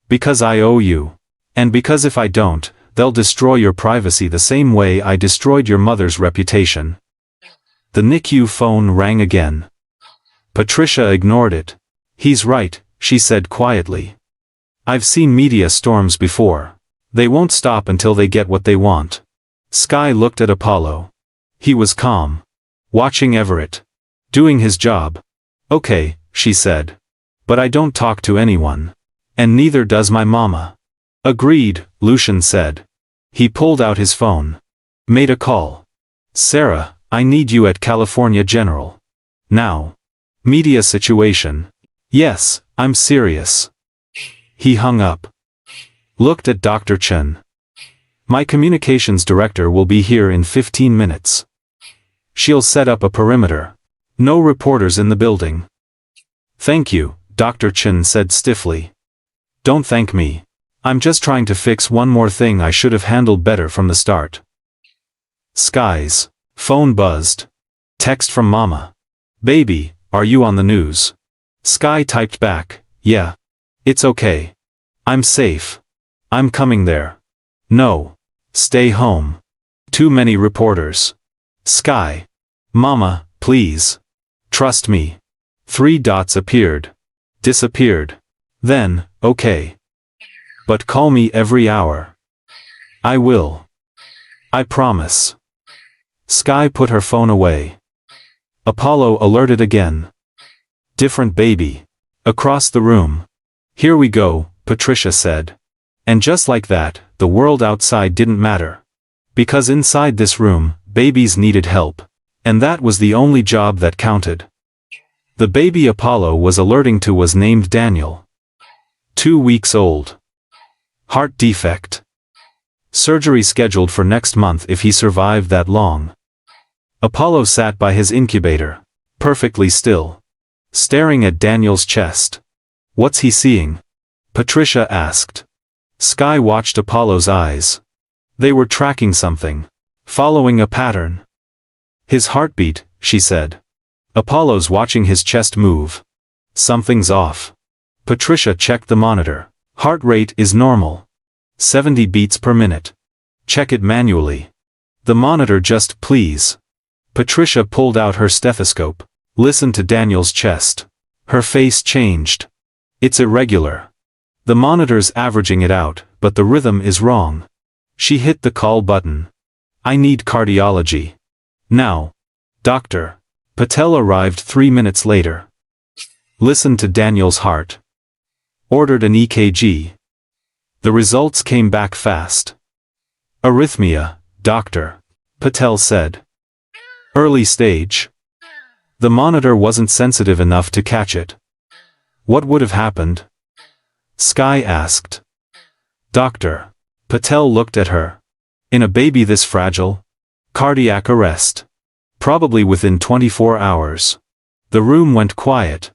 Because I owe you. And because if I don't, they'll destroy your privacy the same way I destroyed your mother's reputation. The NICU phone rang again. Patricia ignored it. He's right, she said quietly. I've seen media storms before. They won't stop until they get what they want. Sky looked at Apollo. He was calm. Watching Everett. Doing his job. Okay, she said. But I don't talk to anyone. And neither does my mama. Agreed, Lucian said. He pulled out his phone. Made a call. Sarah, I need you at California General. Now. Media situation. Yes, I'm serious. He hung up. Looked at Dr. Chen. My communications director will be here in 15 minutes. She'll set up a perimeter. No reporters in the building. Thank you, Dr. Chen said stiffly. Don't thank me. I'm just trying to fix one more thing I should have handled better from the start. Skies. Phone buzzed. Text from Mama. Baby, are you on the news? Sky typed back, yeah. It's okay. I'm safe. I'm coming there. No. Stay home. Too many reporters. Sky. Mama, please. Trust me. 3 dots appeared. Disappeared. Then, okay. But call me every hour. I will. I promise. Sky put her phone away. Apollo alerted again. Different baby. Across the room. Here we go, Patricia said. And just like that, the world outside didn't matter. Because inside this room, babies needed help. And that was the only job that counted. The baby Apollo was alerting to was named Daniel. 2 weeks old. Heart defect. Surgery scheduled for next month if he survived that long. Apollo sat by his incubator, perfectly still, staring at Daniel's chest. What's he seeing? Patricia asked. Sky watched Apollo's eyes. They were tracking something, following a pattern. His heartbeat, she said. Apollo's watching his chest move. Something's off. Patricia checked the monitor. Heart rate is normal. 70 beats per minute. Check it manually. The monitor just please. Patricia pulled out her stethoscope. Listened to Daniel's chest. Her face changed. It's irregular. The monitor's averaging it out, but the rhythm is wrong. She hit the call button. I need cardiology. Now. Doctor. Patel arrived 3 minutes later. Listened to Daniel's heart. Ordered an EKG. The results came back fast. Arrhythmia, doctor. Patel said. Early stage. The monitor wasn't sensitive enough to catch it. What would have happened? Sky asked. Doctor. Patel looked at her. In a baby this fragile? Cardiac arrest. Probably within 24 hours. The room went quiet.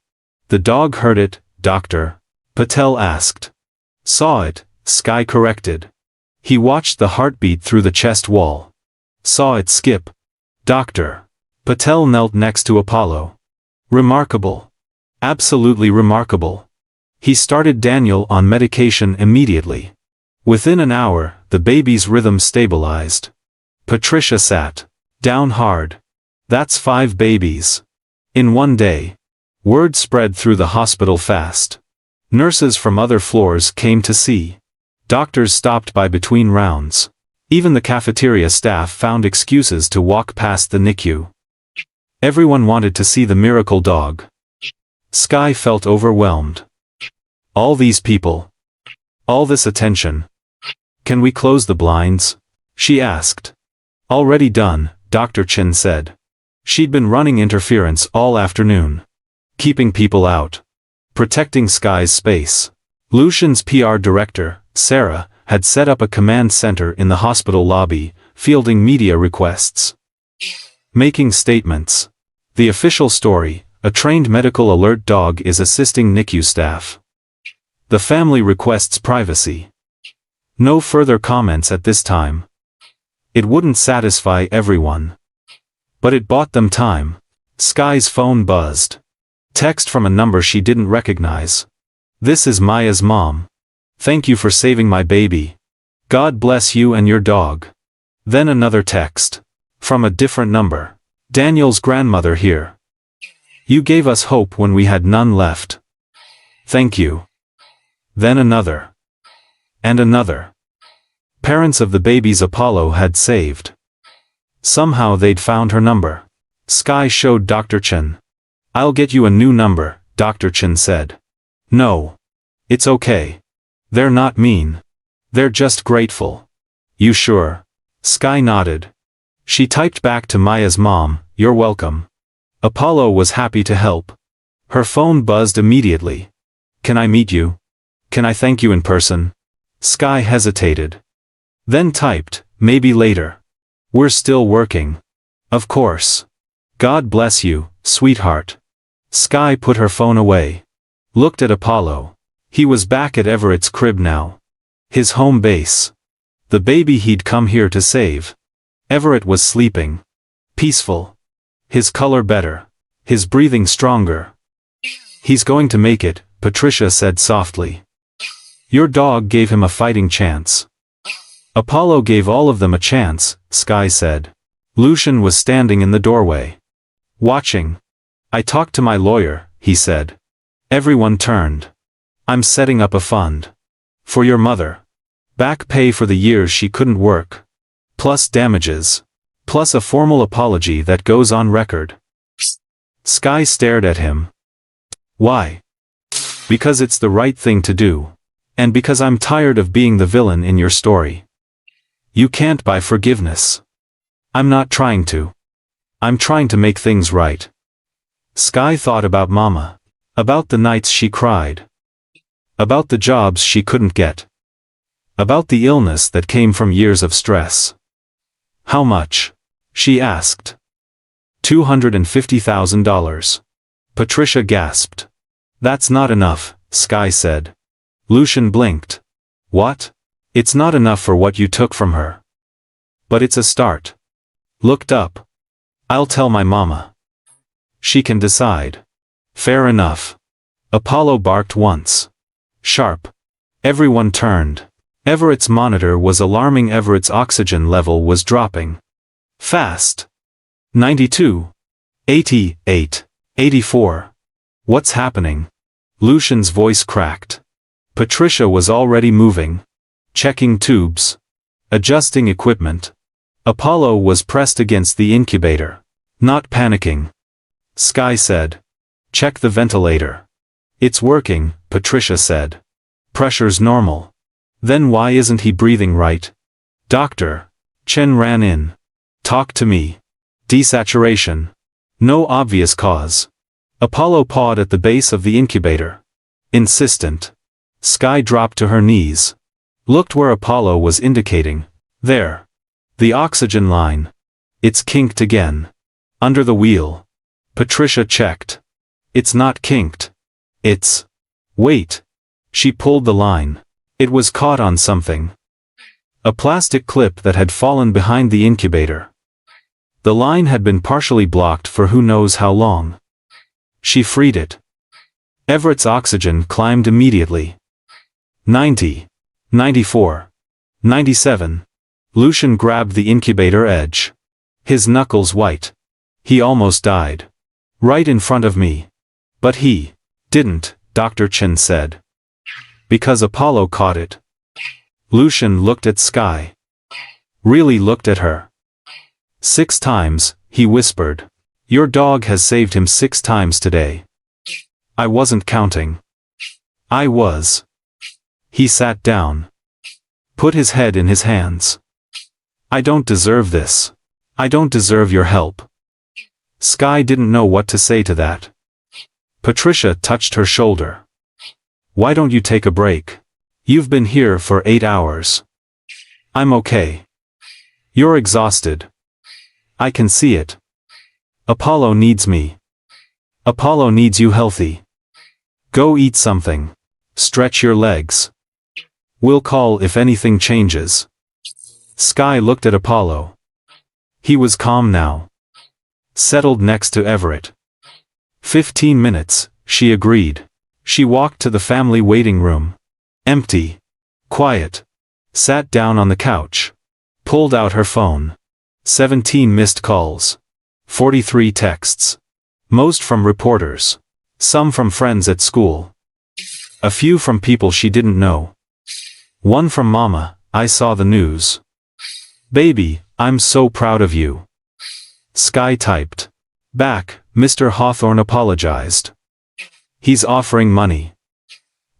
The dog heard it, doctor. Patel asked. Saw it, Sky corrected. He watched the heartbeat through the chest wall. Saw it skip. Doctor. Patel knelt next to Apollo. Remarkable. Absolutely remarkable. He started Daniel on medication immediately. Within an hour, the baby's rhythm stabilized. Patricia sat down hard. That's 5 babies. In one day. Word spread through the hospital fast. Nurses from other floors came to see. Doctors stopped by between rounds. Even the cafeteria staff found excuses to walk past the NICU. Everyone wanted to see the miracle dog. Sky felt overwhelmed. All these people. All this attention. Can we close the blinds? She asked. Already done, Dr. Chen said. She'd been running interference all afternoon. Keeping people out. Protecting Sky's space. Lucian's PR director, Sarah, had set up a command center in the hospital lobby, fielding media requests. Making statements. The official story, a trained medical alert dog is assisting NICU staff. The family requests privacy. No further comments at this time. It wouldn't satisfy everyone. But it bought them time. Sky's phone buzzed. Text from a number she didn't recognize. This is Maya's mom. Thank you for saving my baby. God bless you and your dog. Then another text. From a different number. Daniel's grandmother here. You gave us hope when we had none left. Thank you. Then another. And another. Parents of the babies Apollo had saved. Somehow they'd found her number. Sky showed Dr. Chen. I'll get you a new number, Dr. Chen said. No. It's okay. They're not mean. They're just grateful. You sure? Sky nodded. She typed back to Maya's mom, "You're welcome." Apollo was happy to help. Her phone buzzed immediately. "Can I meet you? Can I thank you in person?" Sky hesitated. Then typed, "Maybe later. We're still working." "Of course. God bless you, sweetheart." Sky put her phone away. Looked at Apollo. He was back at Everett's crib now. His home base. The baby he'd come here to save. Everett was sleeping. Peaceful. His color better. His breathing stronger. "He's going to make it," Patricia said softly. "Your dog gave him a fighting chance." "Apollo gave all of them a chance," Sky said. Lucian was standing in the doorway. Watching. "I talked to my lawyer," he said. Everyone turned. "I'm setting up a fund. For your mother. Back pay for the years she couldn't work. Plus damages. Plus a formal apology that goes on record." Sky stared at him. "Why?" "Because it's the right thing to do. And because I'm tired of being the villain in your story. You can't buy forgiveness." "I'm not trying to. I'm trying to make things right." Sky thought about Mama. About the nights she cried. About the jobs she couldn't get. About the illness that came from years of stress. "How much?" she asked. $250,000. Patricia gasped. "That's not enough," Sky said. Lucian blinked. "What?" "It's not enough for what you took from her. But it's a start." Looked up. "I'll tell my mama. She can decide." "Fair enough." Apollo barked once. Sharp. Everyone turned. Everett's monitor was alarming. Everett's oxygen level was dropping. Fast. 92. 88. 84. What's happening? Lucian's voice cracked. Patricia was already moving. Checking tubes. Adjusting equipment. Apollo was pressed against the incubator. Not panicking. Sky said. "Check the ventilator." "It's working," Patricia said. "Pressure's normal." "Then why isn't he breathing right?" "Doctor." Chen ran in. "Talk to me." "Desaturation. No obvious cause." Apollo pawed at the base of the incubator. Insistent. Sky dropped to her knees. Looked where Apollo was indicating. There. The oxygen line. "It's kinked again." "Under the wheel." Patricia checked. "It's not kinked. It's..." "Wait." She pulled the line. It was caught on something. A plastic clip that had fallen behind the incubator. The line had been partially blocked for who knows how long. She freed it. Everett's oxygen climbed immediately. 90. 94. 97. Lucian grabbed the incubator edge. His knuckles white. "He almost died. Right in front of me." "But he didn't," Dr. Chen said. "Because Apollo caught it." Lucian looked at Sky. Really looked at her. 6 times, he whispered. "Your dog has saved him 6 times today." "I wasn't counting." "I was." He sat down. Put his head in his hands. "I don't deserve this. I don't deserve your help." Sky didn't know what to say to that. Patricia touched her shoulder. "Why don't you take a break? You've been here for 8 hours." "I'm okay." "You're exhausted. I can see it." "Apollo needs me." "Apollo needs you healthy. Go eat something. Stretch your legs. We'll call if anything changes." Sky looked at Apollo. He was calm now. Settled next to Everett. 15 minutes, she agreed. She walked to the family waiting room. Empty. Quiet. Sat down on the couch. Pulled out her phone. 17 missed calls. 43 texts. Most from reporters. Some from friends at school. A few from people she didn't know. One from Mama, "I saw the news. Baby, I'm so proud of you." Sky typed. Back, Mr. Hawthorne apologized. "He's offering money."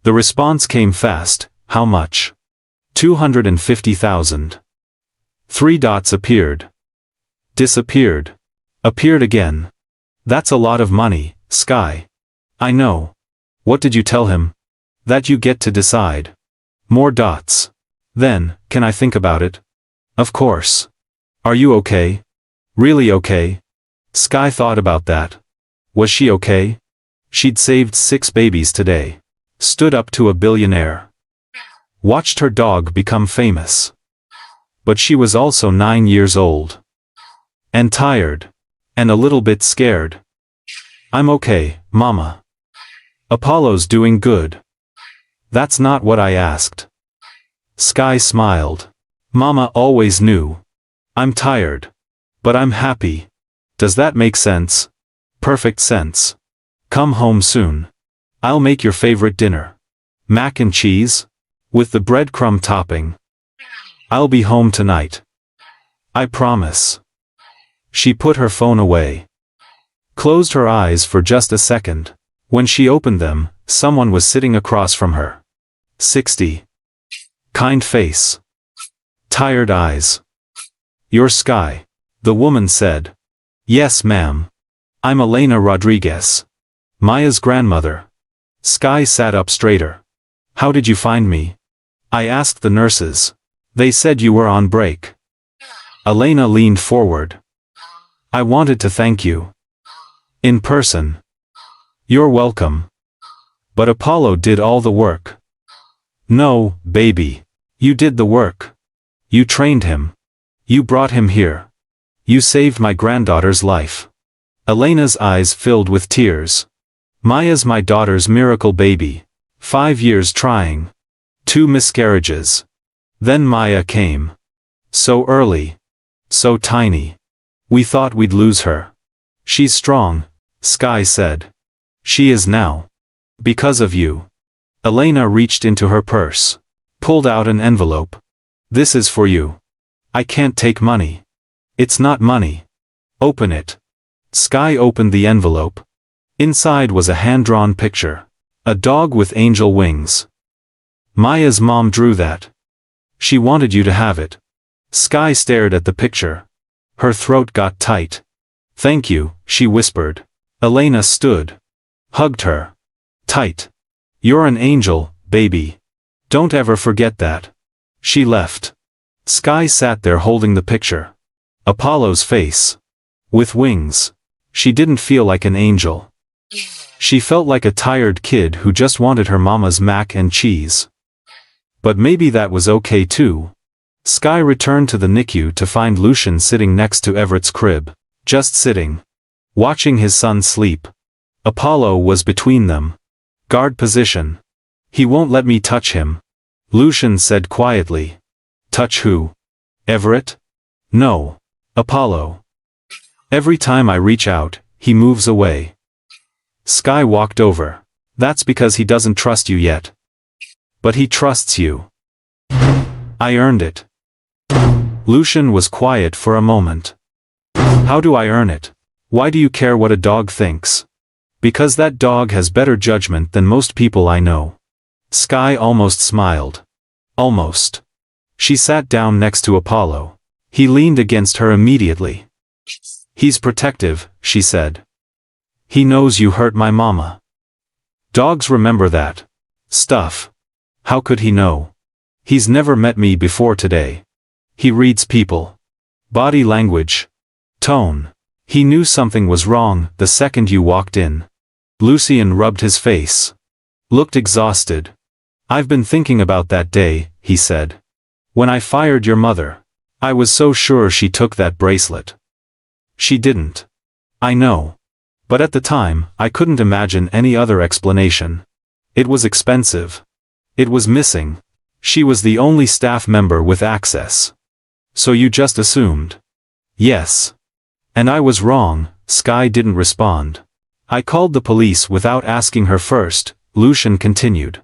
The response came fast. How much? 250,000. Three dots appeared. Disappeared. Appeared again. That's a lot of money, Sky. I know. What did you tell him? That you get to decide. More dots. Then, can I think about it? Of course. Are you okay? Really okay? Sky thought about that. Was she okay? She'd saved 6 babies today. Stood up to a billionaire. Watched her dog become famous. But she was also 9 years old. And tired. And a little bit scared. I'm okay, Mama. Apollo's doing good. That's not what I asked. Sky smiled. Mama always knew. I'm tired. But I'm happy. Does that make sense? Perfect sense. Come home soon. I'll make your favorite dinner. Mac and cheese? With the breadcrumb topping. I'll be home tonight. I promise. She put her phone away. Closed her eyes for just a second. When she opened them, someone was sitting across from her. 60. Kind face. Tired eyes. You're Sky. The woman said. Yes, ma'am. I'm Elena Rodriguez. Maya's grandmother. Sky sat up straighter. How did you find me? I asked the nurses. They said you were on break. Elena leaned forward. I wanted to thank you. In person. You're welcome. But Apollo did all the work. No, baby. You did the work. You trained him. You brought him here. You saved my granddaughter's life. Elena's eyes filled with tears. Maya's my daughter's miracle baby. 5 years trying. 2 miscarriages. Then Maya came. So early. So tiny. We thought we'd lose her. She's strong, Sky said. She is now. Because of you. Elena reached into her purse. Pulled out an envelope. This is for you. I can't take money. It's not money. Open it. Sky opened the envelope. Inside was a hand-drawn picture. A dog with angel wings. Maya's mom drew that. She wanted you to have it. Sky stared at the picture. Her throat got tight. Thank you, she whispered. Elena stood. Hugged her. Tight. You're an angel, baby. Don't ever forget that. She left. Sky sat there holding the picture. Apollo's face. With wings. She didn't feel like an angel. She felt like a tired kid who just wanted her mama's mac and cheese. But maybe that was okay too. Sky returned to the NICU to find Lucian sitting next to Everett's crib. Just sitting. Watching his son sleep. Apollo was between them. Guard position. He won't let me touch him. Lucian said quietly. Touch who? Everett? No. Apollo. Every time I reach out, he moves away. Sky walked over. That's because he doesn't trust you yet. But he trusts you. I earned it. Lucian was quiet for a moment. How do I earn it? Why do you care what a dog thinks? Because that dog has better judgment than most people I know. Sky almost smiled. Almost. She sat down next to Apollo. He leaned against her immediately. He's protective, she said. He knows you hurt my mama. Dogs remember that stuff. How could he know? He's never met me before today. He reads people. Body language. Tone. He knew something was wrong the second you walked in. Lucian rubbed his face. Looked exhausted. I've been thinking about that day, he said. When I fired your mother. I was so sure she took that bracelet. She didn't. I know. But at the time, I couldn't imagine any other explanation. It was expensive. It was missing. She was the only staff member with access. So you just assumed? Yes. And I was wrong. Sky didn't respond. I called the police without asking her first, Lucian continued.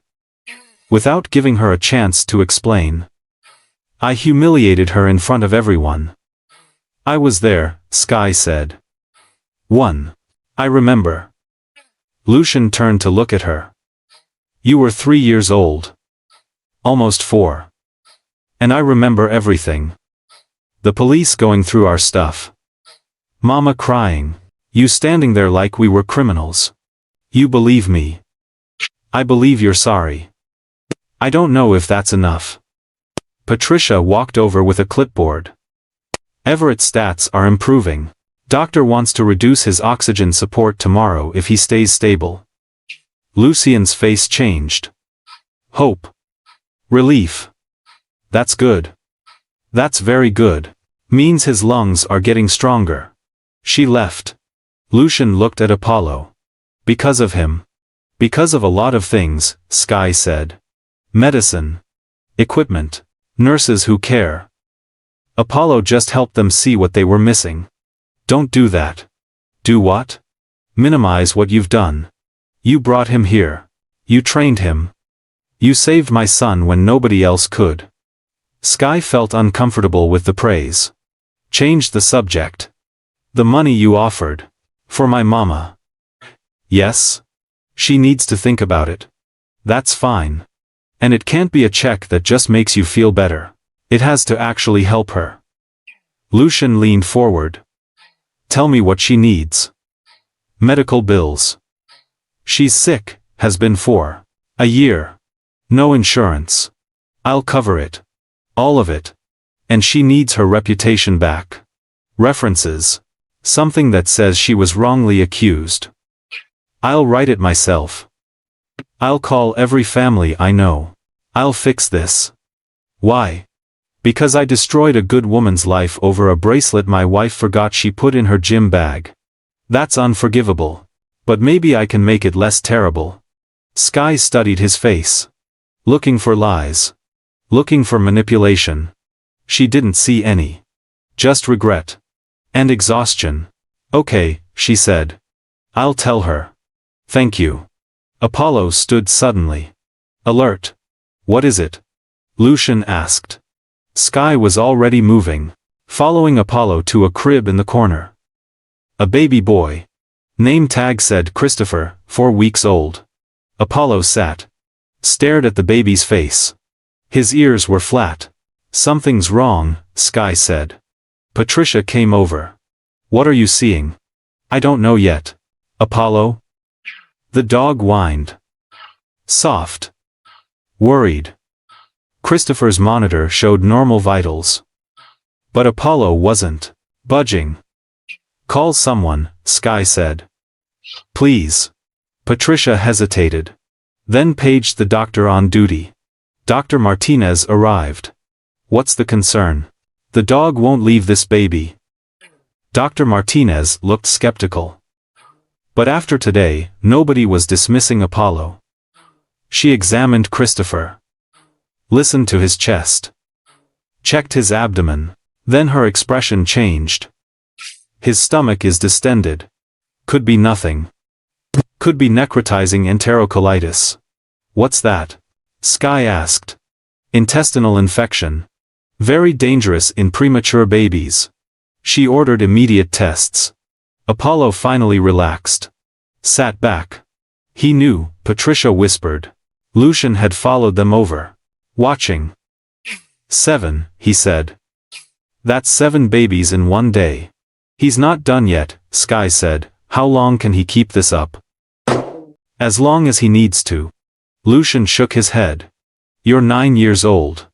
Without giving her a chance to explain. I humiliated her in front of everyone. I was there, Sky said. 1. I remember. Lucian turned to look at her. You were 3 years old. Almost 4. And I remember everything. The police going through our stuff. Mama crying. You standing there like we were criminals. You believe me. I believe you're sorry. I don't know if that's enough. Patricia walked over with a clipboard. Everett's stats are improving. Doctor wants to reduce his oxygen support tomorrow if he stays stable. Lucien's face changed. Hope. Relief. That's good. That's very good. Means his lungs are getting stronger. She left. Lucien looked at Apollo. Because of him. Because of a lot of things, Sky said. Medicine. Equipment. Nurses who care. Apollo just helped them see what they were missing. Don't do that. Do what? Minimize what you've done. You brought him here. You trained him. You saved my son when nobody else could. Sky felt uncomfortable with the praise. Changed the subject. The money you offered. For my mama. Yes? She needs to think about it. That's fine. And it can't be a check that just makes you feel better. It has to actually help her. Lucien leaned forward. Tell me what she needs. Medical bills. She's sick, has been for a year. No insurance. I'll cover it. All of it. And she needs her reputation back. References. Something that says she was wrongly accused. I'll write it myself. I'll call every family I know. I'll fix this. Why? Because I destroyed a good woman's life over a bracelet my wife forgot she put in her gym bag. That's unforgivable. But maybe I can make it less terrible. Sky studied his face. Looking for lies. Looking for manipulation. She didn't see any. Just regret. And exhaustion. Okay, she said. I'll tell her. Thank you. Apollo stood suddenly. Alert. What is it? Lucien asked. Sky was already moving, following Apollo to a crib in the corner. A baby boy. Name tag said Christopher, 4 weeks old. Apollo sat. Stared at the baby's face. His ears were flat. Something's wrong, Sky said. Patricia came over. What are you seeing? I don't know yet. Apollo? The dog whined. Soft. Worried. Christopher's monitor showed normal vitals. But Apollo wasn't budging. Call someone, Sky said. Please. Patricia hesitated. Then paged the doctor on duty. Dr. Martinez arrived. What's the concern? The dog won't leave this baby. Dr. Martinez looked skeptical. But after today, nobody was dismissing Apollo. She examined Christopher. Listened to his chest. Checked his abdomen. Then her expression changed. His stomach is distended. Could be nothing. Could be necrotizing enterocolitis. What's that? Sky asked. Intestinal infection. Very dangerous in premature babies. She ordered immediate tests. Apollo finally relaxed. Sat back. He knew, Patricia whispered. Lucien had followed them over. Watching. 7, he said. That's 7 babies in one day. He's not done yet, Sky said. How long can he keep this up? As long as he needs to. Lucien shook his head. You're 9 years old.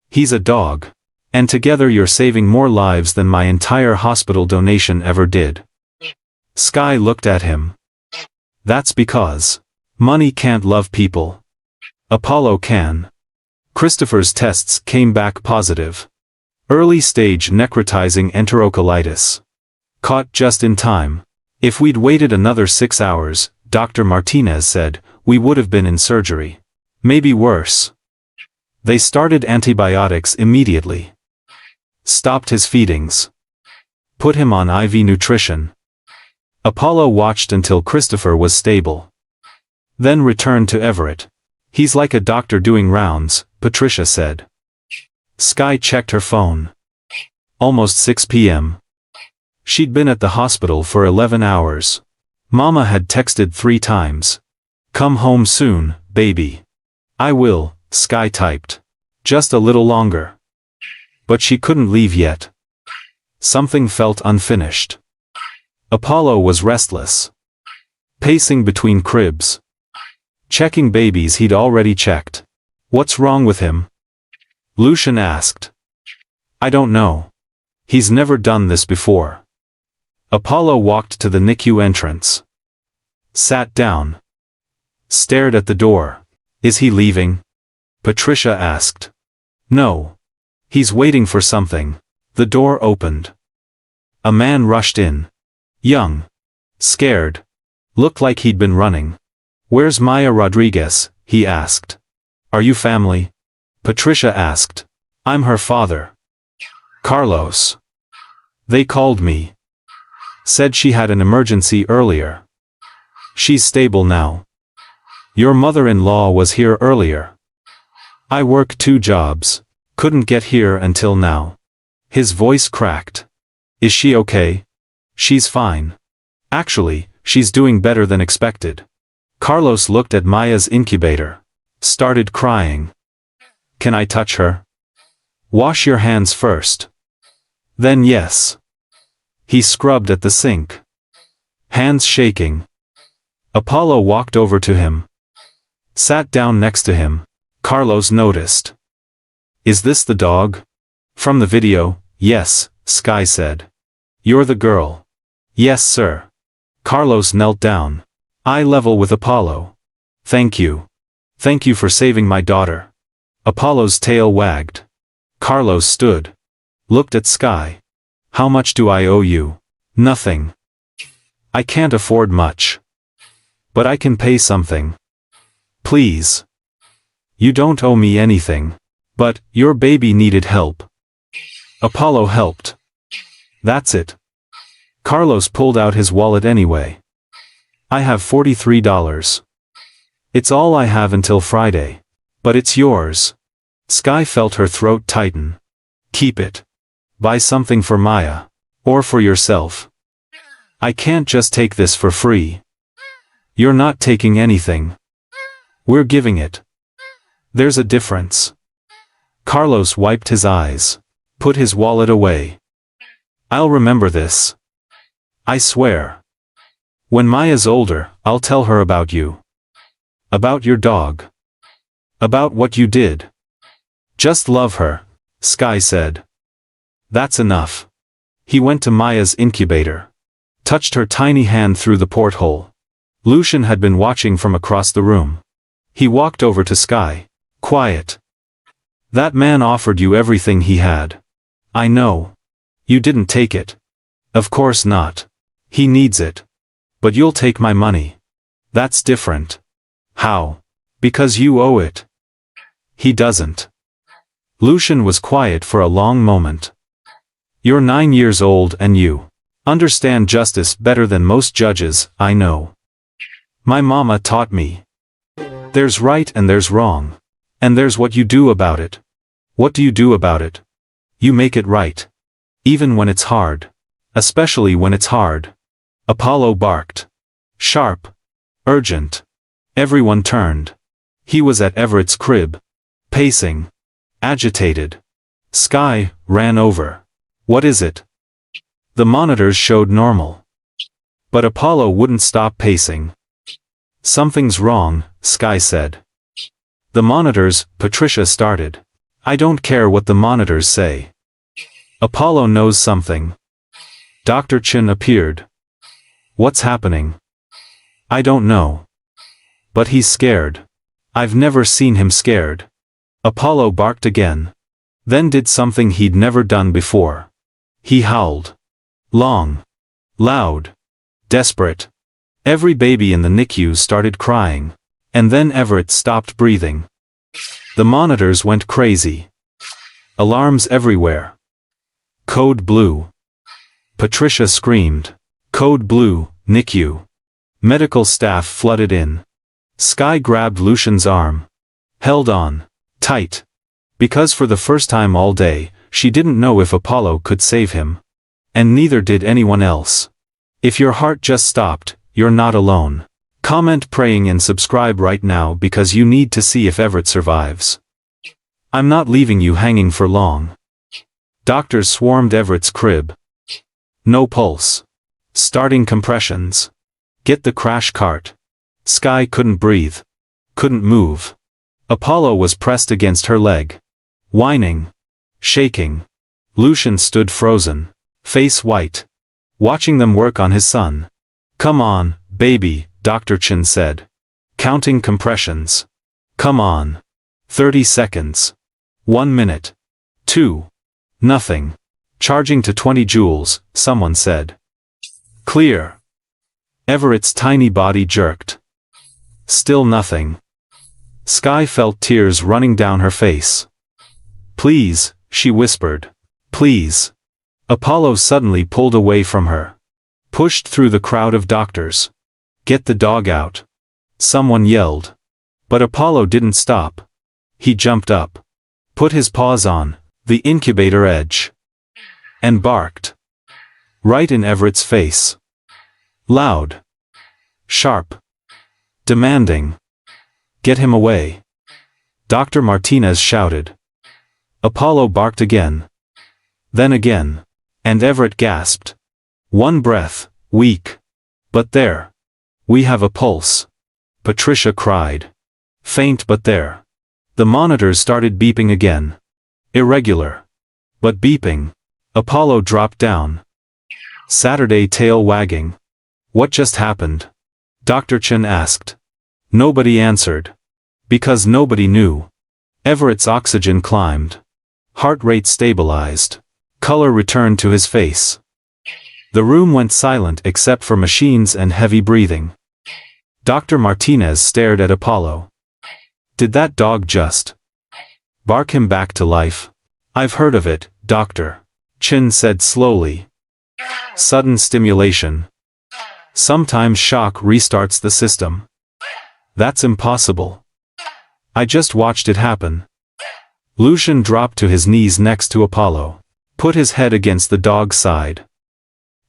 He's a dog. And together you're saving more lives than my entire hospital donation ever did. Sky looked at him. That's because money can't love people. Apollo can. Christopher's tests came back positive. Early stage necrotizing enterocolitis. Caught just in time. If we'd waited another 6 hours, Dr. Martinez said, we would have been in surgery. Maybe worse. They started antibiotics immediately. Stopped his feedings. Put him on IV nutrition. Apollo watched until Christopher was stable. Then returned to Everett. He's like a doctor doing rounds, Patricia said. Sky checked her phone. Almost 6 p.m. She'd been at the hospital for 11 hours. Mama had texted 3 times. Come home soon, baby. I will, Sky typed. Just a little longer. But she couldn't leave yet. Something felt unfinished. Apollo was restless. Pacing between cribs. Checking babies he'd already checked. What's wrong with him? Lucian asked. I don't know. He's never done this before. Apollo walked to the NICU entrance. Sat down. Stared at the door. Is he leaving? Patricia asked. No. He's waiting for something. The door opened. A man rushed in. Young. Scared. Looked like he'd been running. Where's Maya Rodriguez? He asked. Are you family? Patricia asked. I'm her father. Carlos. They called me. Said she had an emergency earlier. She's stable now. Your mother-in-law was here earlier. I work 2 jobs. Couldn't get here until now. His voice cracked. Is she okay? She's fine. Actually, she's doing better than expected. Carlos looked at Maya's incubator. Started crying. Can I touch her? Wash your hands first. Then yes. He scrubbed at the sink. Hands shaking. Apollo walked over to him. Sat down next to him. Carlos noticed. Is this the dog? From the video, yes, Sky said. You're the girl. Yes, sir. Carlos knelt down. Eye level with Apollo. Thank you. Thank you for saving my daughter. Apollo's tail wagged. Carlos stood. Looked at Sky. How much do I owe you? Nothing. I can't afford much. But I can pay something. Please. You don't owe me anything. But, your baby needed help. Apollo helped. That's it. Carlos pulled out his wallet anyway. I have $43. It's all I have until Friday. But it's yours. Sky felt her throat tighten. Keep it. Buy something for Maya. Or for yourself. I can't just take this for free. You're not taking anything. We're giving it. There's a difference. Carlos wiped his eyes. Put his wallet away. I'll remember this. I swear. When Maya's older, I'll tell her about you. About your dog. About what you did. Just love her, Sky said. That's enough. He went to Maya's incubator. Touched her tiny hand through the porthole. Lucian had been watching from across the room. He walked over to Sky. Quiet. That man offered you everything he had. I know. You didn't take it. Of course not. He needs it. But you'll take my money. That's different. How? Because you owe it. He doesn't. Lucian was quiet for a long moment. You're 9 years old and you understand justice better than most judges, I know. My mama taught me. There's right and there's wrong. And there's what you do about it. What do you do about it? You make it right. Even when it's hard. Especially when it's hard. Apollo barked. Sharp. Urgent. Everyone turned. He was at Everett's crib. Pacing. Agitated. Sky ran over. What is it? The monitors showed normal. But Apollo wouldn't stop pacing. Something's wrong, Sky said. The monitors, Patricia started. I don't care what the monitors say. Apollo knows something. Dr. Chin appeared. What's happening? I don't know. But he's scared. I've never seen him scared. Apollo barked again. Then did something he'd never done before. He howled. Long. Loud. Desperate. Every baby in the NICU started crying. And then Everett stopped breathing. The monitors went crazy. Alarms everywhere. Code blue. Patricia screamed. Code blue, NICU. Medical staff flooded in. Sky grabbed Lucian's arm. Held on. Tight. Because for the first time all day, she didn't know if Apollo could save him. And neither did anyone else. If your heart just stopped, you're not alone. Comment praying and subscribe right now because you need to see if Everett survives. I'm not leaving you hanging for long. Doctors swarmed Everett's crib. No pulse. Starting compressions. Get the crash cart. Sky couldn't breathe. Couldn't move. Apollo was pressed against her leg. Whining. Shaking. Lucian stood frozen. Face white. Watching them work on his son. Come on, baby, Dr. Chen said. Counting compressions. Come on. 30 seconds. 1 minute. 2. Nothing. Charging to 20 joules, someone said. Clear. Everett's tiny body jerked. Still nothing. Sky felt tears running down her face. Please, she whispered. Please. Apollo suddenly pulled away from her. Pushed through the crowd of doctors. Get the dog out. Someone yelled. But Apollo didn't stop. He jumped up. Put his paws on the incubator edge. And barked. Right in Everett's face. Loud. Sharp. Demanding. Get him away. Dr. Martinez shouted. Apollo barked again. Then again. And Everett gasped. One breath, weak. But there. We have a pulse. Patricia cried. Faint but there. The monitors started beeping again. Irregular. But beeping. Apollo dropped down. Saturday tail wagging. What just happened? Dr. Chen asked. Nobody answered. Because nobody knew. Everett's oxygen climbed. Heart rate stabilized. Color returned to his face. The room went silent except for machines and heavy breathing. Dr. Martinez stared at Apollo. Did that dog just bark him back to life? I've heard of it, Dr. Chen said slowly. Sudden stimulation. Sometimes shock restarts the system. That's impossible. I just watched it happen. Lucian dropped to his knees next to Apollo. Put his head against the dog's side.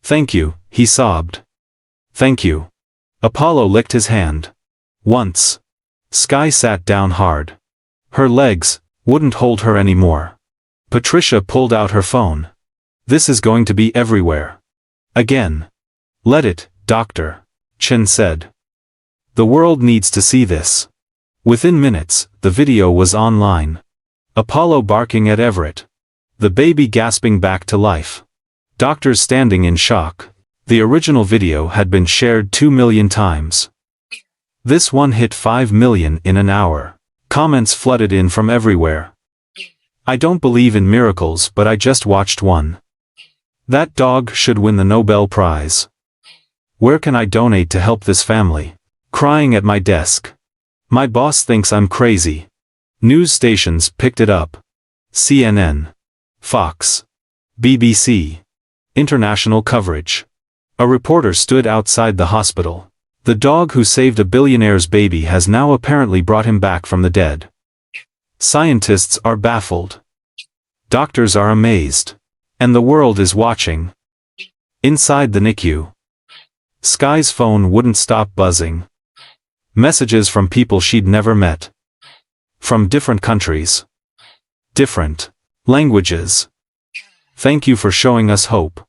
Thank you, he sobbed. Thank you. Apollo licked his hand. Once. Sky sat down hard. Her legs wouldn't hold her anymore. Patricia pulled out her phone. This is going to be everywhere. Again. Let it, Dr. Chen said. The world needs to see this. Within minutes, the video was online. Apollo barking at Everett. The baby gasping back to life. Doctors standing in shock. The original video had been shared 2 million times. This one hit 5 million in an hour. Comments flooded in from everywhere. I don't believe in miracles, but I just watched one. That dog should win the Nobel Prize. Where can I donate to help this family? Crying at my desk. My boss thinks I'm crazy. News stations picked it up. CNN. Fox. BBC. International coverage. A reporter stood outside the hospital. The dog who saved a billionaire's baby has now apparently brought him back from the dead. Scientists are baffled. Doctors are amazed. And the world is watching. Inside the NICU. Sky's phone wouldn't stop buzzing. Messages from people she'd never met. From different countries. Different languages. Thank you for showing us hope.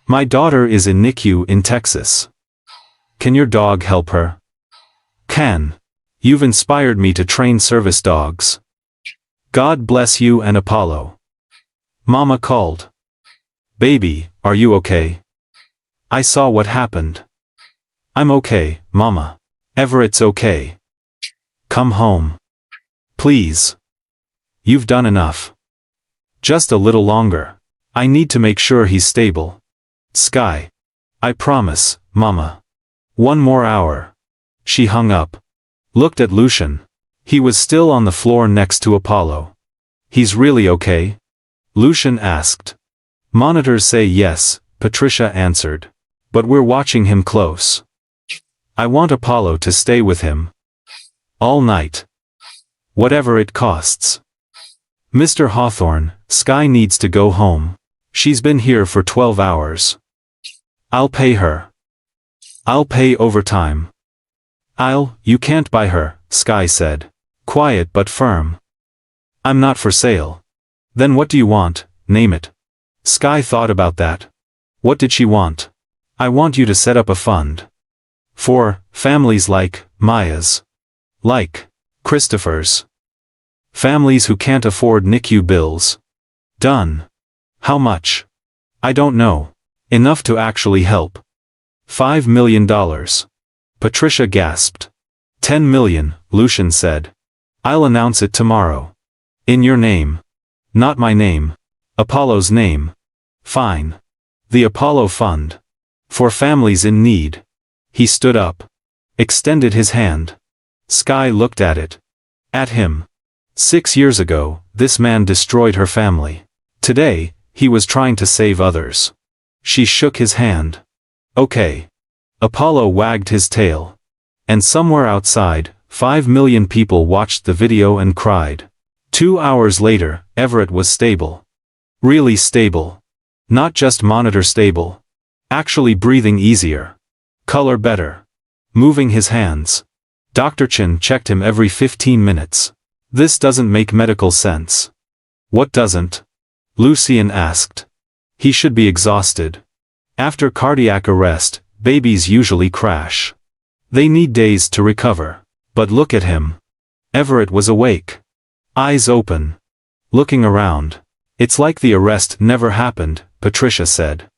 My daughter is in NICU in Texas. Can your dog help her? Can. You've inspired me to train service dogs. God bless you and Apollo. Mama called. Baby, are you okay? I saw what happened. I'm okay, Mama. Everett's okay. Come home. Please. You've done enough. Just a little longer. I need to make sure he's stable. Sky. I promise, Mama. 1 more hour. She hung up. Looked at Lucian. He was still on the floor next to Apollo. He's really okay? Lucian asked. Monitors say yes, Patricia answered. But we're watching him close. I want Apollo to stay with him. All night. Whatever it costs. Mr. Hawthorne, Sky needs to go home. She's been here for 12 hours. I'll pay her. I'll pay overtime. You can't buy her, Sky said. Quiet but firm. I'm not for sale. Then what do you want? Name it. Sky thought about that. What did she want? I want you to set up a fund. For families like Maya's. Like Christopher's. Families who can't afford NICU bills. Done. How much? I don't know. Enough to actually help. $5 million. Patricia gasped. 10 million, Lucian said. I'll announce it tomorrow. In your name. Not my name. Apollo's name. Fine. The Apollo Fund. For families in need. He stood up. Extended his hand. Sky looked at it. At him. 6 years ago, this man destroyed her family. Today, he was trying to save others. She shook his hand. Okay. Apollo wagged his tail. And somewhere outside, 5 million people watched the video and cried. 2 hours later, Everett was stable. Really stable. Not just monitor stable. Actually breathing easier. Color better. Moving his hands. Dr. Chen checked him every 15 minutes. This doesn't make medical sense. What doesn't? Lucian asked. He should be exhausted. After cardiac arrest, babies usually crash. They need days to recover. But look at him. Everett was awake. Eyes open. Looking around. It's like the arrest never happened, Patricia said.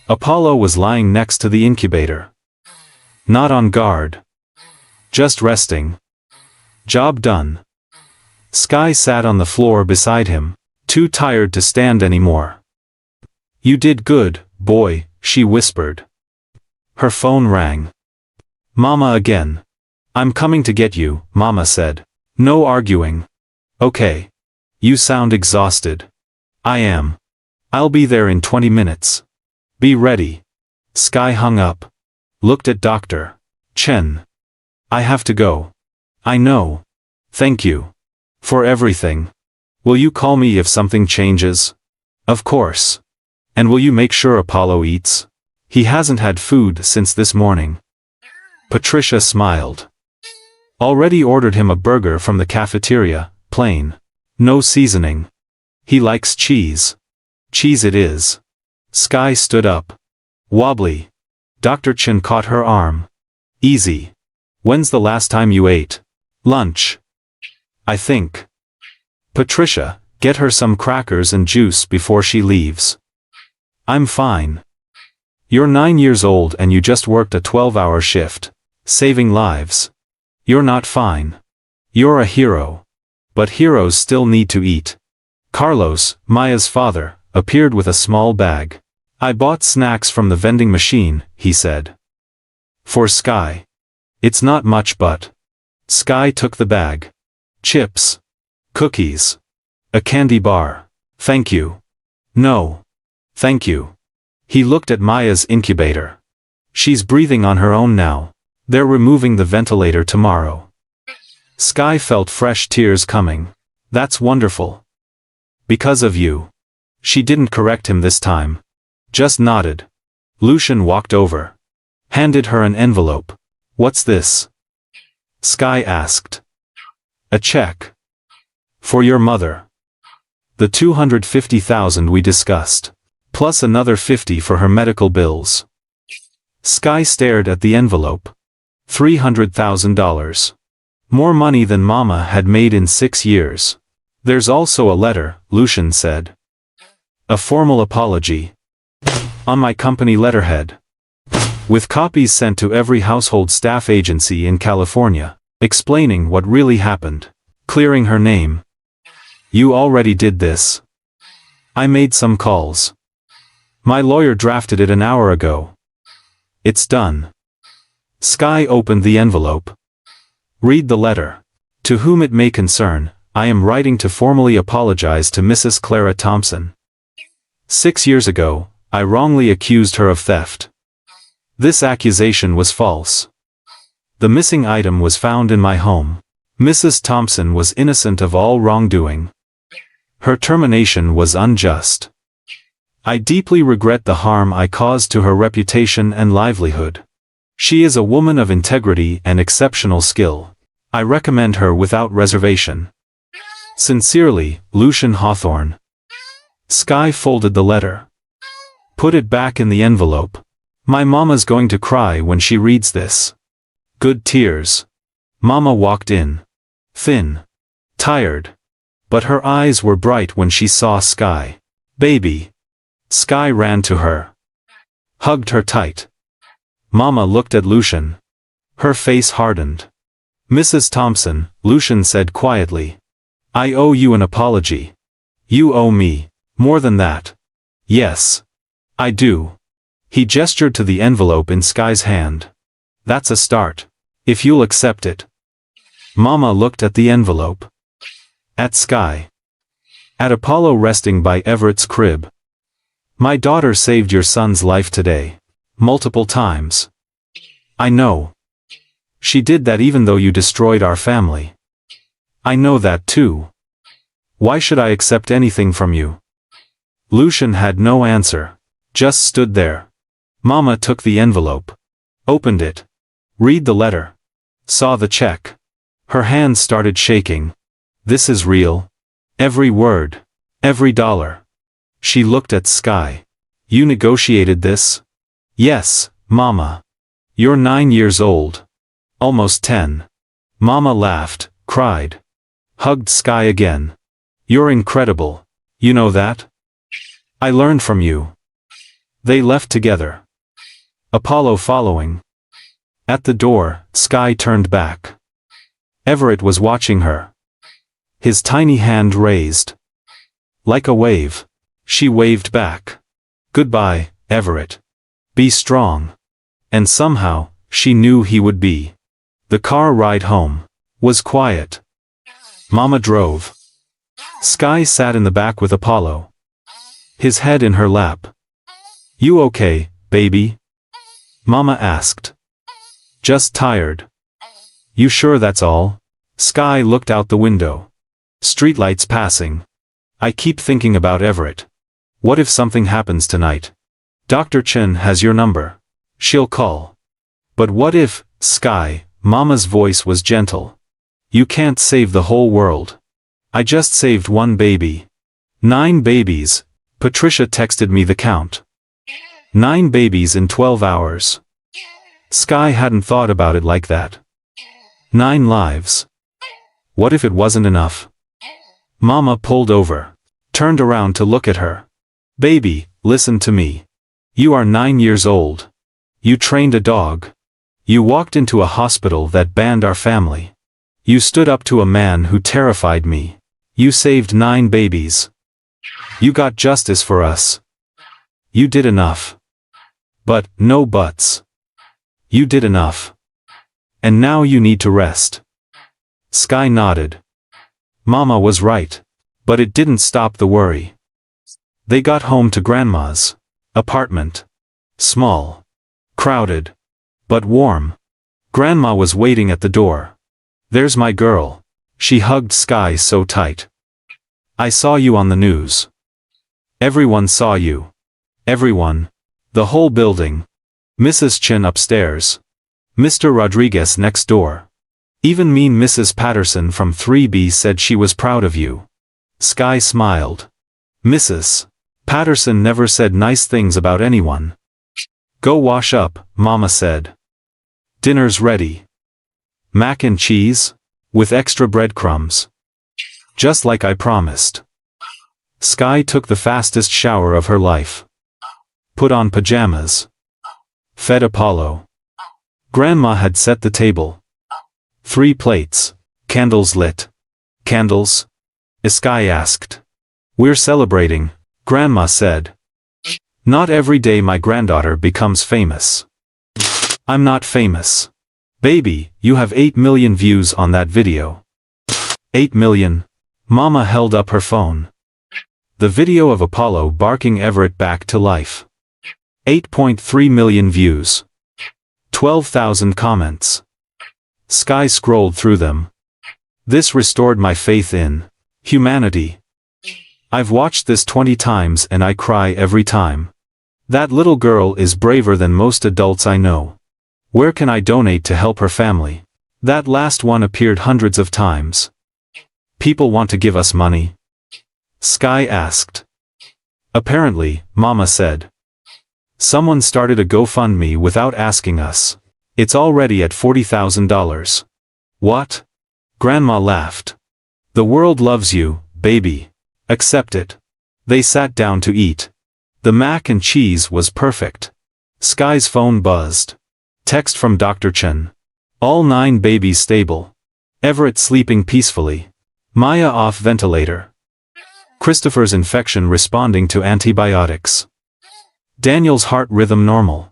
Apollo was lying next to the incubator. Not on guard. Just resting. Job done. Sky sat on the floor beside him, too tired to stand anymore. You did good, boy, she whispered. Her phone rang. Mama again. I'm coming to get you, Mama said. No arguing. Okay. You sound exhausted. I am. I'll be there in 20 minutes. Be ready. Sky hung up. Looked at Dr. Chen. I have to go. I know. Thank you. For everything. Will you call me if something changes? Of course. And will you make sure Apollo eats? He hasn't had food since this morning. Patricia smiled. Already ordered him a burger from the cafeteria, plain. No seasoning. He likes cheese. Cheese it is. Sky stood up. Wobbly. Dr. Chen caught her arm. Easy. When's the last time you ate? Lunch. I think. Patricia, get her some crackers and juice before she leaves. I'm fine. You're 9 years old and you just worked a 12-hour shift. Saving lives. You're not fine. You're a hero. But heroes still need to eat. Carlos, Maya's father, appeared with a small bag. I bought snacks from the vending machine, he said. For Sky. It's not much but. Sky took the bag. Chips. Cookies. A candy bar. Thank you. No. Thank you. He looked at Maya's incubator. She's breathing on her own now. They're removing the ventilator tomorrow. Sky felt fresh tears coming. That's wonderful. Because of you. She didn't correct him this time. Just nodded. Lucian walked over. Handed her an envelope. What's this? Sky asked. A check. For your mother. The 250,000 we discussed. Plus another 50 for her medical bills. Sky stared at the envelope. $300,000. More money than Mama had made in 6 years. There's also a letter, Lucian said. A formal apology. On my company letterhead. With copies sent to every household staff agency in California, explaining what really happened. Clearing her name. You already did this. I made some calls. My lawyer drafted it an hour ago. It's done. Sky opened the envelope. Read the letter. To whom it may concern, I am writing to formally apologize to Mrs. Clara Thompson. 6 years ago, I wrongly accused her of theft. This accusation was false. The missing item was found in my home. Mrs. Thompson was innocent of all wrongdoing. Her termination was unjust. I deeply regret the harm I caused to her reputation and livelihood. She is a woman of integrity and exceptional skill. I recommend her without reservation. Sincerely, Lucian Hawthorne. Sky folded the letter. Put it back in the envelope. My mama's going to cry when she reads this. Good tears. Mama walked in. Thin. Tired. But her eyes were bright when she saw Sky. Baby. Sky ran to her. Hugged her tight. Mama looked at Lucian. Her face hardened. Mrs. Thompson, Lucian said quietly. I owe you an apology. You owe me more than that. Yes. I do. He gestured to the envelope in Sky's hand. That's a start. If you'll accept it. Mama looked at the envelope. At Sky. At Apollo resting by Everett's crib. My daughter saved your son's life today. Multiple times. I know. She did that even though you destroyed our family. I know that too. Why should I accept anything from you? Lucian had no answer. Just stood there. Mama took the envelope. Opened it. Read the letter. Saw the check. Her hands started shaking. This is real. Every word. Every dollar. She looked at Sky. You negotiated this? Yes, Mama. You're 9 years old. Almost 10. Mama laughed, cried. Hugged Sky again. You're incredible. You know that? I learned from you. They left together. Apollo following. At the door, Sky turned back. Everett was watching her. His tiny hand raised. Like a wave. She waved back. Goodbye, Everett. Be strong. And somehow, she knew he would be. The car ride home was quiet. Mama drove. Sky sat in the back with Apollo. His head in her lap. You okay, baby? Mama asked. Just tired. You sure that's all? Sky looked out the window. Streetlights passing. I keep thinking about Everett. What if something happens tonight? Dr. Chen has your number. She'll call. But what if, Sky, Mama's voice was gentle. You can't save the whole world. I just saved one baby. 9 babies. Patricia texted me the count. 9 babies in 12 hours. Sky hadn't thought about it like that. 9 lives. What if it wasn't enough? Mama pulled over. Turned around to look at her. Baby, listen to me. You are 9 years old. You trained a dog. You walked into a hospital that banned our family. You stood up to a man who terrified me. You saved 9 babies. You got justice for us. You did enough. But, no buts. You did enough. And now you need to rest. Sky nodded. Mama was right. But it didn't stop the worry. They got home to Grandma's apartment. Small. Crowded. But warm. Grandma was waiting at the door. There's my girl. She hugged Sky so tight. I saw you on the news. Everyone saw you. Everyone. The whole building. Mrs. Chen upstairs. Mr. Rodriguez next door. Even mean Mrs. Patterson from 3B said she was proud of you. Sky smiled. Mrs. Patterson never said nice things about anyone. Go wash up, Mama said. Dinner's ready. Mac and cheese? With extra breadcrumbs. Just like I promised. Sky took the fastest shower of her life. Put on pajamas. Fed Apollo. Grandma had set the table. 3 plates. Candles lit. Candles? Sky asked. We're celebrating, Grandma said. Not every day my granddaughter becomes famous. I'm not famous. Baby, you have 8 million views on that video. 8 million. Mama held up her phone. The video of Apollo barking Everett back to life. 8.3 million views. 12,000 comments. Sky scrolled through them. This restored my faith in humanity. I've watched this 20 times and I cry every time. That little girl is braver than most adults I know. Where can I donate to help her family? That last one appeared hundreds of times. People want to give us money? Sky asked. Apparently, Mama said. Someone started a GoFundMe without asking us. It's already at $40,000. What? Grandma laughed. The world loves you, baby. Accept it. They sat down to eat. The mac and cheese was perfect. Sky's phone buzzed. Text from Dr. Chen. All 9 babies stable. Everett sleeping peacefully. Maya off ventilator. Christopher's infection responding to antibiotics. Daniel's heart rhythm normal.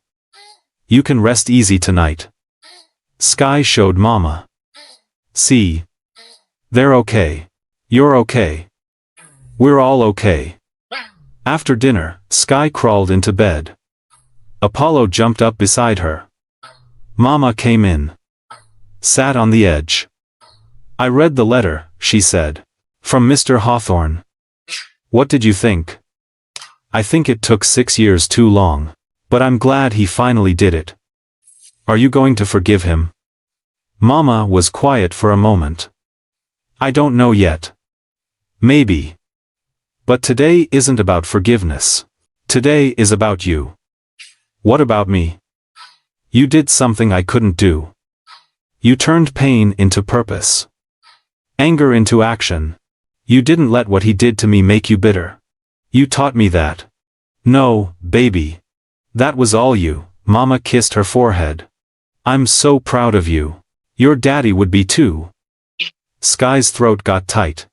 You can rest easy tonight. Sky showed Mama. See? They're okay. You're okay. We're all okay. After dinner, Sky crawled into bed. Apollo jumped up beside her. Mama came in. Sat on the edge. I read the letter, she said. From Mr. Hawthorne. What did you think? I think it took 6 years too long. But I'm glad he finally did it. Are you going to forgive him? Mama was quiet for a moment. I don't know yet. Maybe. But today isn't about forgiveness. Today is about you. What about me? You did something I couldn't do. You turned pain into purpose. Anger into action. You didn't let what he did to me make you bitter. You taught me that. No, baby. That was all you. Mama kissed her forehead. I'm so proud of you. Your daddy would be too. Sky's throat got tight.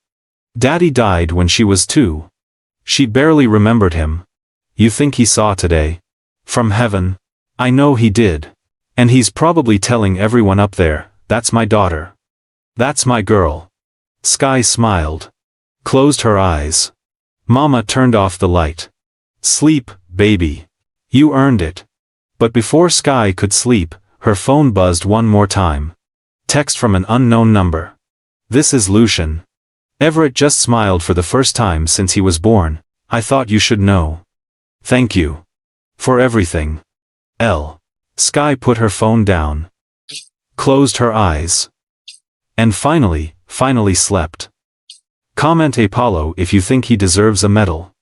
Daddy died when she was 2. She barely remembered him. You think he saw today? From heaven? I know he did. And he's probably telling everyone up there, that's my daughter. That's my girl. Sky smiled. Closed her eyes. Mama turned off the light. Sleep, baby. You earned it. But before Sky could sleep, her phone buzzed one more time. Text from an unknown number. This is Lucian. Everett just smiled for the first time since he was born. I thought you should know. Thank you. For everything. L. Sky put her phone down. Closed her eyes. And finally slept. Comment Apollo if you think he deserves a medal.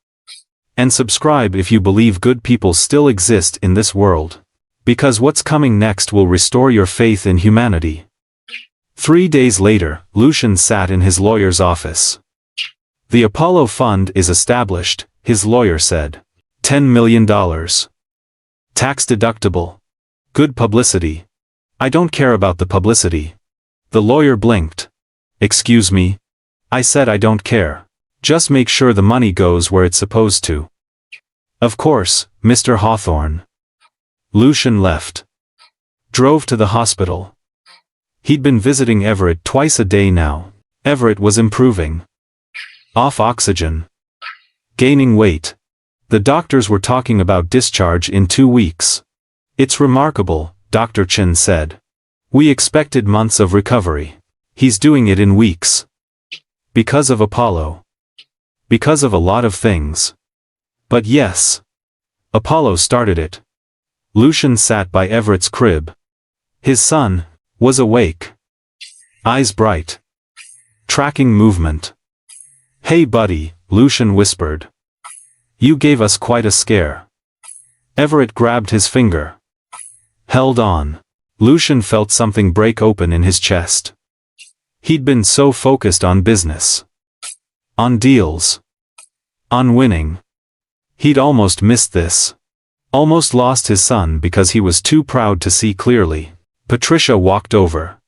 And subscribe if you believe good people still exist in this world. Because what's coming next will restore your faith in humanity. 3 days later, Lucian sat in his lawyer's office. The Apollo Fund is established, his lawyer said. $10 million. Tax deductible. Good publicity. I don't care about the publicity. The lawyer blinked. Excuse me? I said I don't care. Just make sure the money goes where it's supposed to. Of course, Mr. Hawthorne. Lucian left. Drove to the hospital. He'd been visiting Everett twice a day now. Everett was improving. Off oxygen. Gaining weight. The doctors were talking about discharge in 2 weeks. It's remarkable, Dr. Chen said. We expected months of recovery. He's doing it in weeks. Because of Apollo. Because of a lot of things. But yes. Apollo started it. Lucian sat by Everett's crib. His son was awake. Eyes bright. Tracking movement. Hey buddy, Lucian whispered. You gave us quite a scare. Everett grabbed his finger. Held on. Lucian felt something break open in his chest. He'd been so focused on business. On deals. On winning. He'd almost missed this. Almost lost his son because he was too proud to see clearly. Patricia walked over.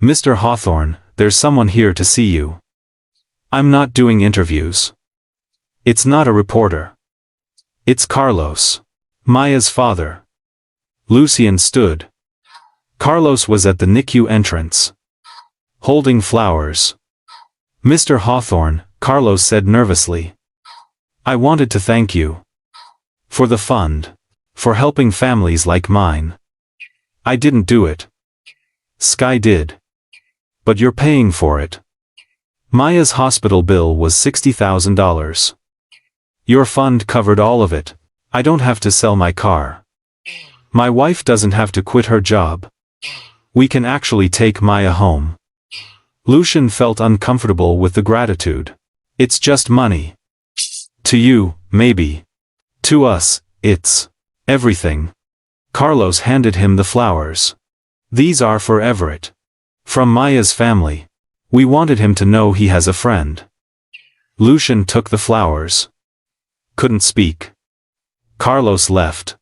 Mr. Hawthorne, there's someone here to see you. I'm not doing interviews. It's not a reporter. It's Carlos. Maya's father. Lucian stood. Carlos was at the NICU entrance. Holding flowers. Mr. Hawthorne, Carlos said nervously. I wanted to thank you. For the fund. For helping families like mine. I didn't do it. Sky did. But you're paying for it. Maya's hospital bill was $60,000. Your fund covered all of it. I don't have to sell my car. My wife doesn't have to quit her job. We can actually take Maya home. Lucian felt uncomfortable with the gratitude. It's just money. To you, maybe. To us, it's everything. Carlos handed him the flowers. These are for Everett. From Maya's family. We wanted him to know he has a friend. Lucian took the flowers. Couldn't speak. Carlos left.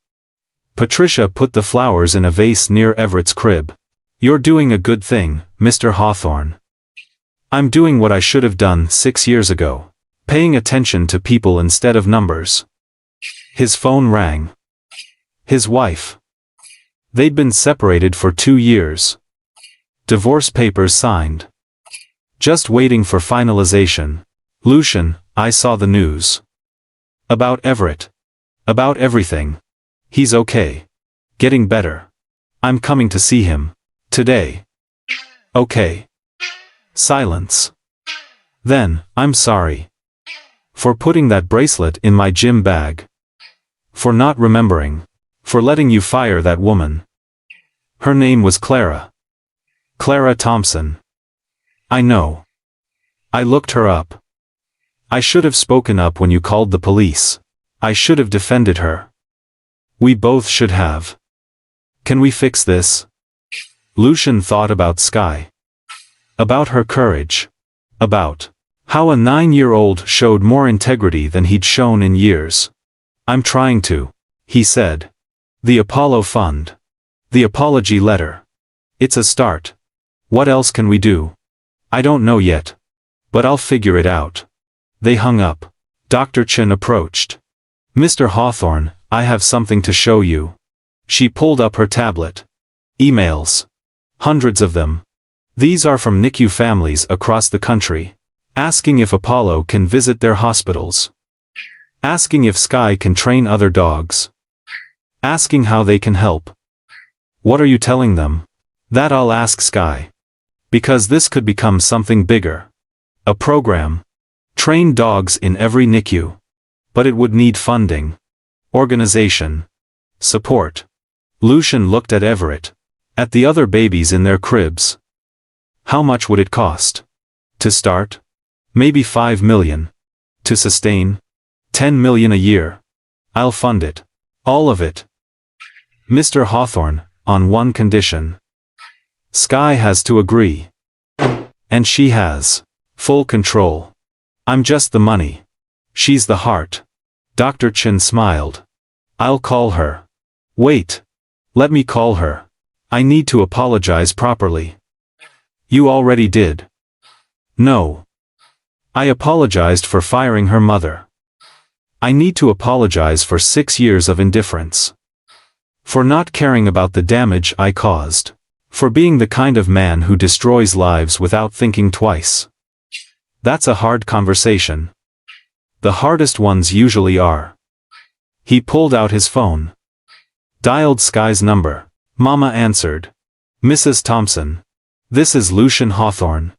Patricia put the flowers in a vase near Everett's crib. You're doing a good thing, Mr. Hawthorne. I'm doing what I should have done 6 years ago. Paying attention to people instead of numbers. His phone rang. His wife. They'd been separated for 2 years. Divorce papers signed. Just waiting for finalization. Lucian, I saw the news. About Everett. About everything. He's okay. Getting better. I'm coming to see him. Today. Okay. Silence. Then, I'm sorry. For putting that bracelet in my gym bag. For not remembering. For letting you fire that woman. Her name was Clara. Clara Thompson. I know. I looked her up. I should have spoken up when you called the police. I should have defended her. We both should have. Can we fix this? Lucian thought about Sky. About her courage. About how a 9-year-old showed more integrity than he'd shown in years. I'm trying to, he said. The Apollo Fund. The apology letter. It's a start. What else can we do? I don't know yet. But I'll figure it out. They hung up. Dr. Chen approached. Mr. Hawthorne, I have something to show you. She pulled up her tablet. Emails. Hundreds of them. These are from NICU families across the country. Asking if Apollo can visit their hospitals. Asking if Sky can train other dogs. Asking how they can help. What are you telling them? That I'll ask Sky. Because this could become something bigger. A program. Train dogs in every NICU. But it would need funding. Organization. Support. Lucian looked at Everett. At the other babies in their cribs. How much would it cost? To start? Maybe 5 million. To sustain? 10 million a year. I'll fund it. All of it. Mr. Hawthorne, on one condition. Sky has to agree. And she has. Full control. I'm just the money. She's the heart. Dr. Chen smiled. I'll call her. Wait. Let me call her. I need to apologize properly. You already did. No. I apologized for firing her mother. I need to apologize for 6 years of indifference. For not caring about the damage I caused. For being the kind of man who destroys lives without thinking twice. That's a hard conversation. The hardest ones usually are. He pulled out his phone. Dialed Sky's number. Mama answered. Mrs. Thompson. This is Lucian Hawthorne.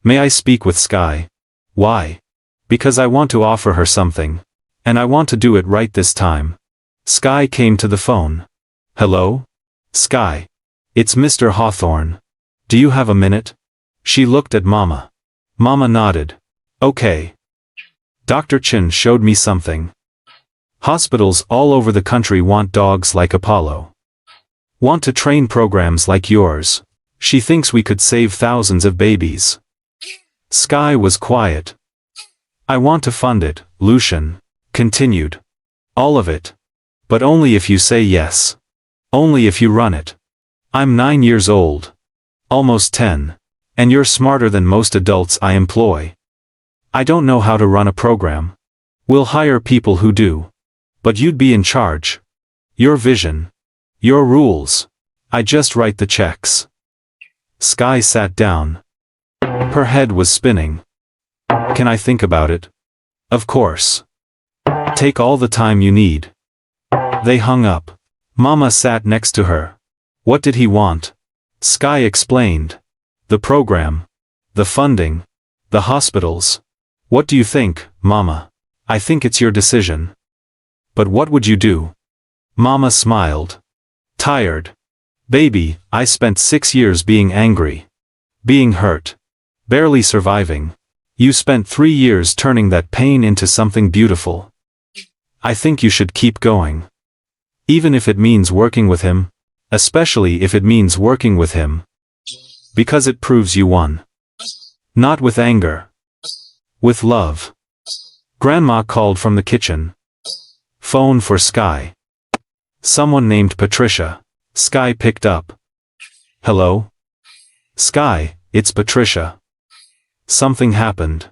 May I speak with Sky? Why? Because I want to offer her something. And I want to do it right this time. Sky came to the phone. Hello? Sky. It's Mr. Hawthorne. Do you have a minute? She looked at Mama. Mama nodded. Okay. Dr. Chen showed me something. Hospitals all over the country want dogs like Apollo. Want to train programs like yours. She thinks we could save thousands of babies. Sky was quiet. I want to fund it, Lucian continued. All of it. But only if you say yes. Only if you run it. I'm 9 years old. Almost 10. And you're smarter than most adults I employ. I don't know how to run a program. We'll hire people who do. But you'd be in charge. Your vision. Your rules. I just write the checks. Sky sat down. Her head was spinning. Can I think about it? Of course. Take all the time you need. They hung up. Mama sat next to her. What did he want? Sky explained. The program. The funding. The hospitals. What do you think, Mama? I think it's your decision. But what would you do? Mama smiled. Tired. Baby, I spent 6 years being angry. Being hurt. Barely surviving. You spent 3 years turning that pain into something beautiful. I think you should keep going. Even if it means working with him. Especially if it means working with him. Because it proves you won. Not with anger. With love. Grandma called from the kitchen. Phone for Sky. Someone named Patricia. Sky picked up. Hello? Sky, it's Patricia. Something happened.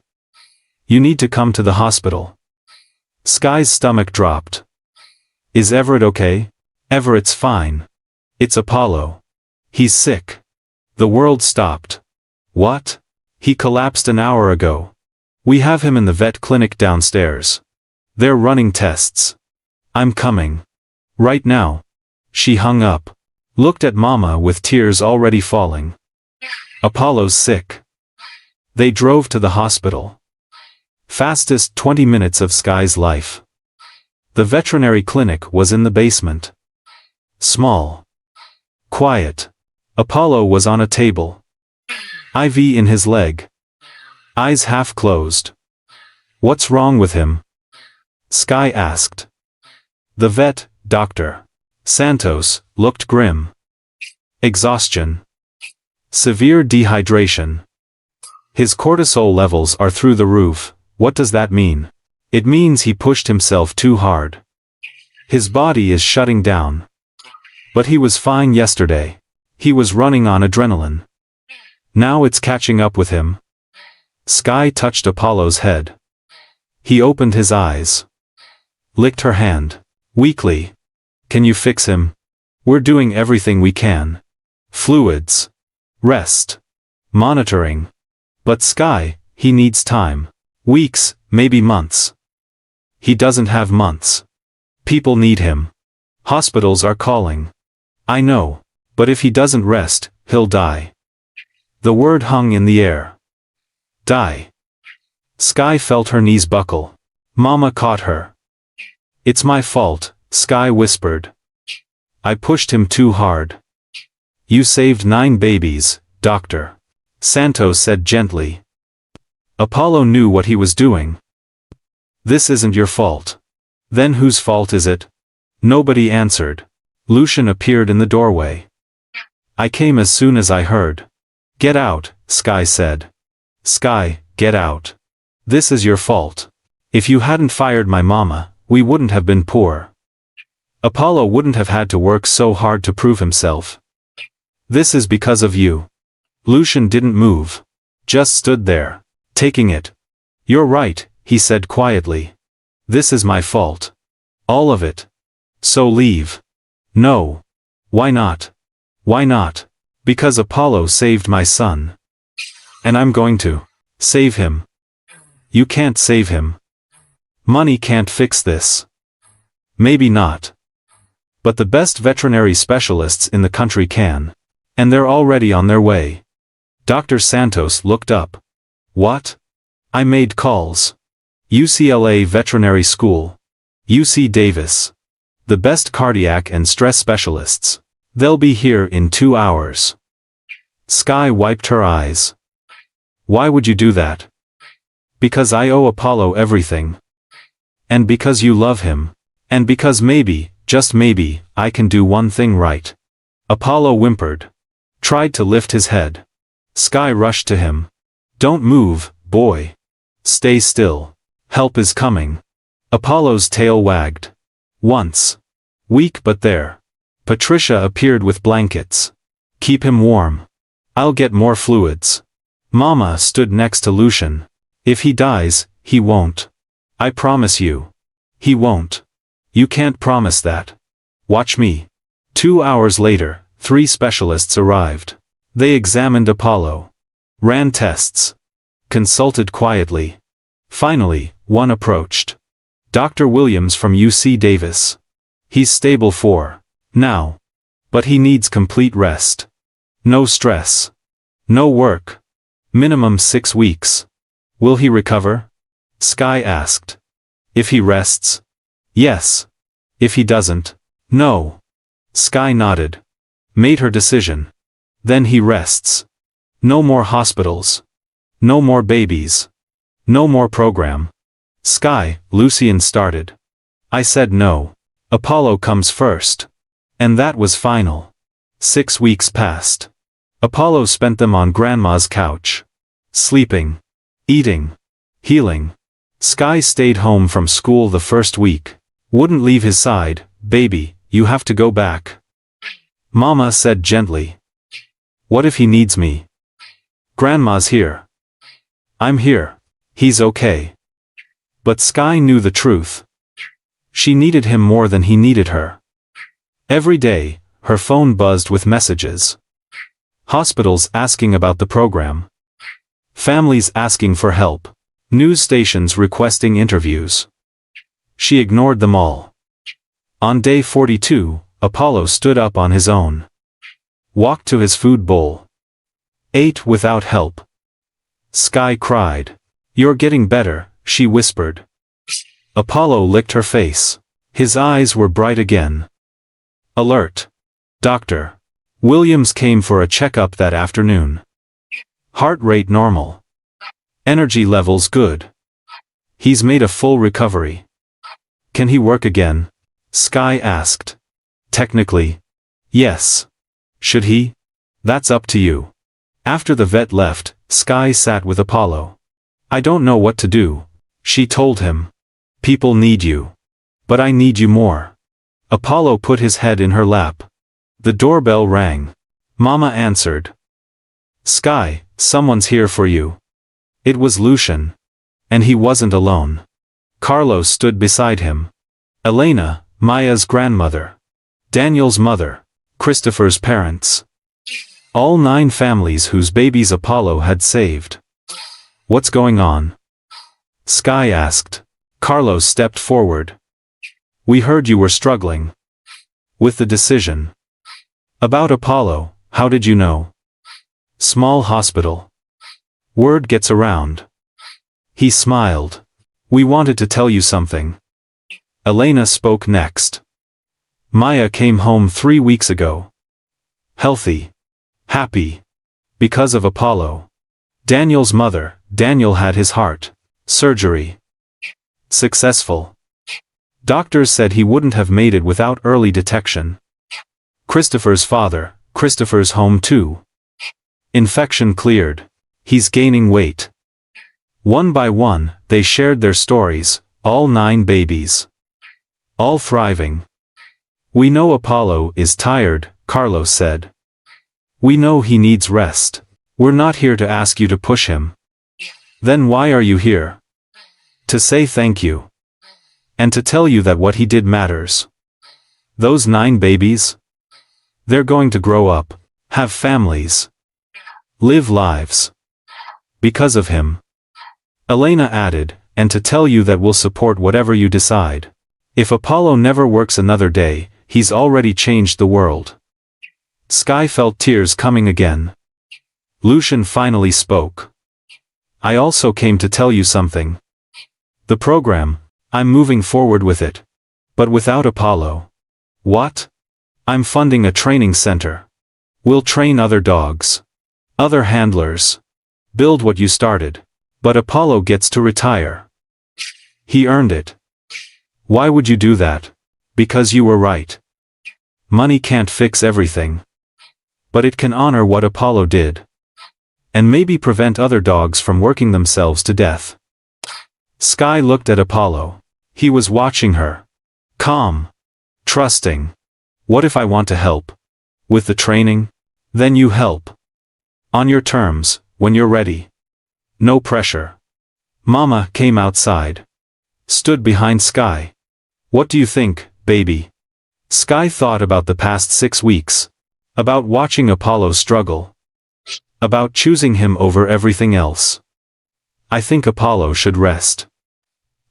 You need to come to the hospital. Sky's stomach dropped. Is Everett okay? Everett's fine. It's Apollo. He's sick. The world stopped. What? He collapsed an hour ago. We have him in the vet clinic downstairs. They're running tests. I'm coming. Right now. She hung up. Looked at Mama with tears already falling. Apollo's sick. They drove to the hospital. Fastest 20 minutes of Sky's life. The veterinary clinic was in the basement. Small. Quiet. Apollo was on a table. IV in his leg. Eyes half closed. What's wrong with him? Sky asked. The vet, Dr. Santos, looked grim. Exhaustion. Severe dehydration. His cortisol levels are through the roof. What does that mean? It means he pushed himself too hard. His body is shutting down. But he was fine yesterday. He was running on adrenaline. Now it's catching up with him. Sky touched Apollo's head. He opened his eyes. Licked her hand. Weakly. Can you fix him? We're doing everything we can. Fluids. Rest. Monitoring. But Sky, he needs time. Weeks, maybe months. He doesn't have months. People need him. Hospitals are calling. I know. But if he doesn't rest, he'll die. The word hung in the air. Die. Sky felt her knees buckle. Mama caught her. It's my fault, Sky whispered. I pushed him too hard. You saved 9 babies, Dr. Santos said gently. Apollo knew what he was doing. This isn't your fault. Then whose fault is it? Nobody answered. Lucian appeared in the doorway. I came as soon as I heard. Get out, Sky said. Sky, get out. This is your fault. If you hadn't fired my mama, we wouldn't have been poor. Apollo wouldn't have had to work so hard to prove himself. This is because of you. Lucian didn't move. Just stood there. Taking it. You're right, he said quietly. This is my fault. All of it. So leave. No. Why not? Why not? Because Apollo saved my son. And I'm going to save him. You can't save him. Money can't fix this. Maybe not. But the best veterinary specialists in the country can. And they're already on their way. Dr. Santos looked up. What? I made calls. UCLA Veterinary School. UC Davis. The best cardiac and stress specialists. They'll be here in 2 hours. Sky wiped her eyes. Why would you do that? Because I owe Apollo everything. And because you love him. And because maybe, just maybe, I can do one thing right. Apollo whimpered. Tried to lift his head. Sky rushed to him. Don't move, boy. Stay still. Help is coming. Apollo's tail wagged. Once. Weak but there. Patricia appeared with blankets. Keep him warm. I'll get more fluids. Mama stood next to Lucian. If he dies, he won't. I promise you. He won't. You can't promise that. Watch me. 2 hours later, 3 specialists arrived. They examined Apollo. Ran tests. Consulted quietly. Finally, one approached. Dr. Williams from UC Davis. He's stable for now. But he needs complete rest. No stress. No work. Minimum 6 weeks. Will he recover? Sky asked. If he rests? Yes. If he doesn't? No. Sky nodded. Made her decision. Then he rests. No more hospitals. No more babies. No more program. Sky, Lucian started. I said no. Apollo comes first. And that was final. 6 weeks passed. Apollo spent them on Grandma's couch. Sleeping. Eating. Healing. Sky stayed home from school the first week. Wouldn't leave his side. Baby, you have to go back. Mama said gently. What if he needs me? Grandma's here. I'm here. He's okay. But Sky knew the truth. She needed him more than he needed her. Every day, her phone buzzed with messages. Hospitals asking about the program. Families asking for help. News stations requesting interviews. She ignored them all. On day 42, Apollo stood up on his own. Walked to his food bowl. Ate without help. Sky cried. You're getting better, she whispered. Apollo licked her face. His eyes were bright again. Alert. Doctor. Williams came for a checkup that afternoon. Heart rate normal. Energy levels good. He's made a full recovery. Can he work again? Sky asked. Technically. Yes. Should he? That's up to you. After the vet left, Sky sat with Apollo. I don't know what to do, she told him. People need you. But I need you more. Apollo put his head in her lap. The doorbell rang. Mama answered. Sky, someone's here for you. It was Lucian. And he wasn't alone. Carlos stood beside him. Elena, Maya's grandmother. Daniel's mother. Christopher's parents. All 9 families whose babies Apollo had saved. What's going on? Sky asked. Carlos stepped forward. We heard you were struggling. With the decision. About Apollo, how did you know? Small hospital. Word gets around. He smiled. We wanted to tell you something. Elena spoke next. Maya came home 3 weeks ago. Healthy. Happy. Because of Apollo. Daniel's mother, Daniel had his heart. Surgery. Successful. Doctors said he wouldn't have made it without early detection. Christopher's father, Christopher's home too. Infection cleared. He's gaining weight. One by one, they shared their stories, all 9 babies. All thriving. We know Apollo is tired, Carlos said. We know he needs rest. We're not here to ask you to push him. Then why are you here? To say thank you. And to tell you that what he did matters. Those 9 babies? They're going to grow up, have families, live lives. Because of him. Elena added, and to tell you that we'll support whatever you decide. If Apollo never works another day, he's already changed the world. Sky felt tears coming again. Lucian finally spoke. I also came to tell you something. The program, I'm moving forward with it. But without Apollo. What? I'm funding a training center. We'll train other dogs. Other handlers. Build what you started. But Apollo gets to retire. He earned it. Why would you do that? Because you were right. Money can't fix everything. But it can honor what Apollo did. And maybe prevent other dogs from working themselves to death. Sky looked at Apollo. He was watching her. Calm. Trusting. What if I want to help? With the training? Then you help. On your terms, when you're ready. No pressure. Mama came outside. Stood behind Sky. What do you think, baby? Sky thought about the past 6 weeks. About watching Apollo struggle. About choosing him over everything else. I think Apollo should rest.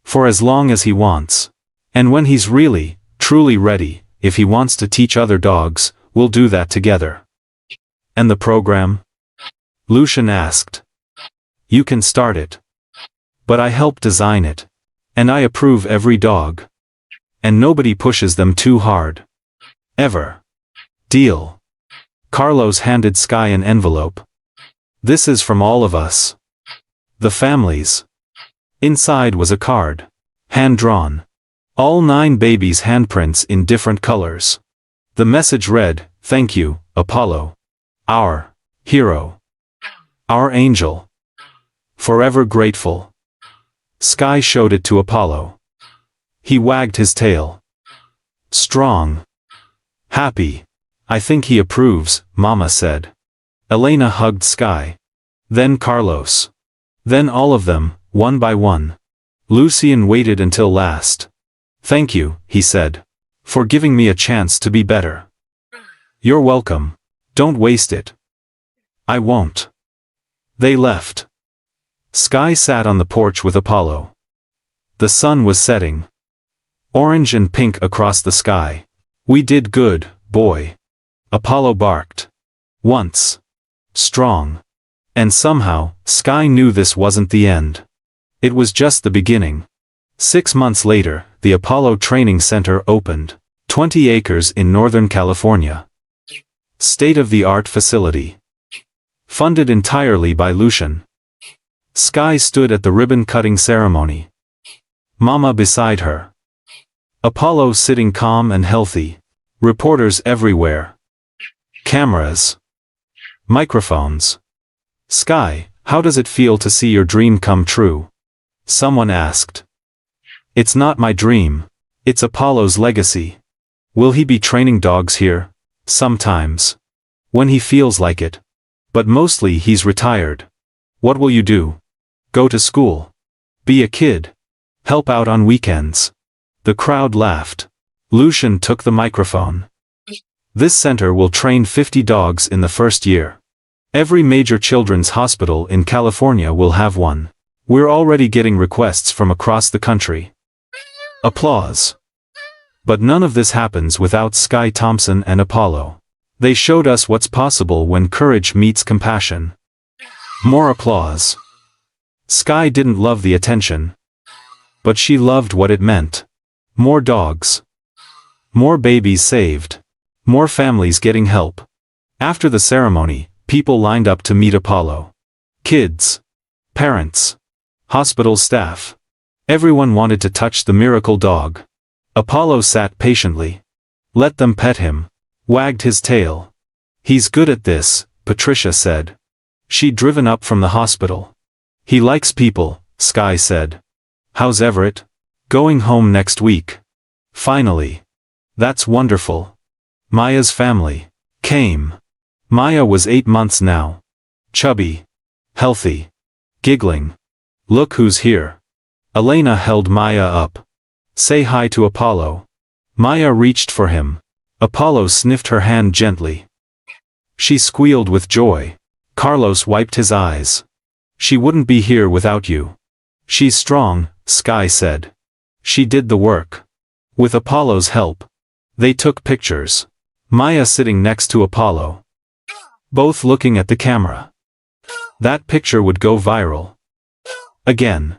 For as long as he wants. And when he's really, truly ready, if he wants to teach other dogs, we'll do that together. And the program? Lucian asked. You can start it. But I help design it. And I approve every dog. And nobody pushes them too hard. Ever. Deal. Carlos handed Sky an envelope. This is from all of us. The families. Inside was a card. Hand-drawn. All 9 babies' handprints in different colors. The message read, "Thank you, Apollo. Our hero. Our angel. Forever grateful." Sky showed it to Apollo. He wagged his tail. Strong. Happy. "I think he approves," Mama said. Elena hugged Sky. Then Carlos. Then all of them, one by one. Lucien waited until last. "Thank you," he said. "For giving me a chance to be better." "You're welcome. Don't waste it." "I won't." They left. Sky sat on the porch with Apollo. The sun was setting. Orange and pink across the sky. "We did good, boy." Apollo barked. Once. Strong. And somehow, Sky knew this wasn't the end. It was just the beginning. 6 months later, the Apollo Training Center opened. 20 acres in Northern California. State-of-the-art facility. Funded entirely by Lucien. Sky stood at the ribbon-cutting ceremony. Mama beside her. Apollo sitting calm and healthy. Reporters everywhere. Cameras. Microphones. "Sky, how does it feel to see your dream come true?" Someone asked. "It's not my dream. It's Apollo's legacy." "Will he be training dogs here?" "Sometimes. When he feels like it. But mostly he's retired." "What will you do?" "Go to school. Be a kid. Help out on weekends." The crowd laughed. Lucien took the microphone. "This center will train 50 dogs in the first year. Every major children's hospital in California will have one. We're already getting requests from across the country." Applause. But none of this happens without Sky Thompson and Apollo. They showed us what's possible when courage meets compassion. More applause. Sky didn't love the attention. But she loved what it meant. More dogs. More babies saved. More families getting help. After the ceremony, people lined up to meet Apollo. Kids. Parents. Hospital staff. Everyone wanted to touch the miracle dog. Apollo sat patiently. Let them pet him. Wagged his tail. "He's good at this," Patricia said. She'd driven up from the hospital. "He likes people," Sky said. "How's Everett?" "Going home next week." Finally. "That's wonderful." Maya's family came. Maya was 8 months now. Chubby. Healthy. Giggling. "Look who's here." Elena held Maya up. "Say hi to Apollo." Maya reached for him. Apollo sniffed her hand gently. She squealed with joy. Carlos wiped his eyes. "She wouldn't be here without you." "She's strong," Sky said. "She did the work." With Apollo's help. They took pictures. Maya sitting next to Apollo. Both looking at the camera. That picture would go viral. Again.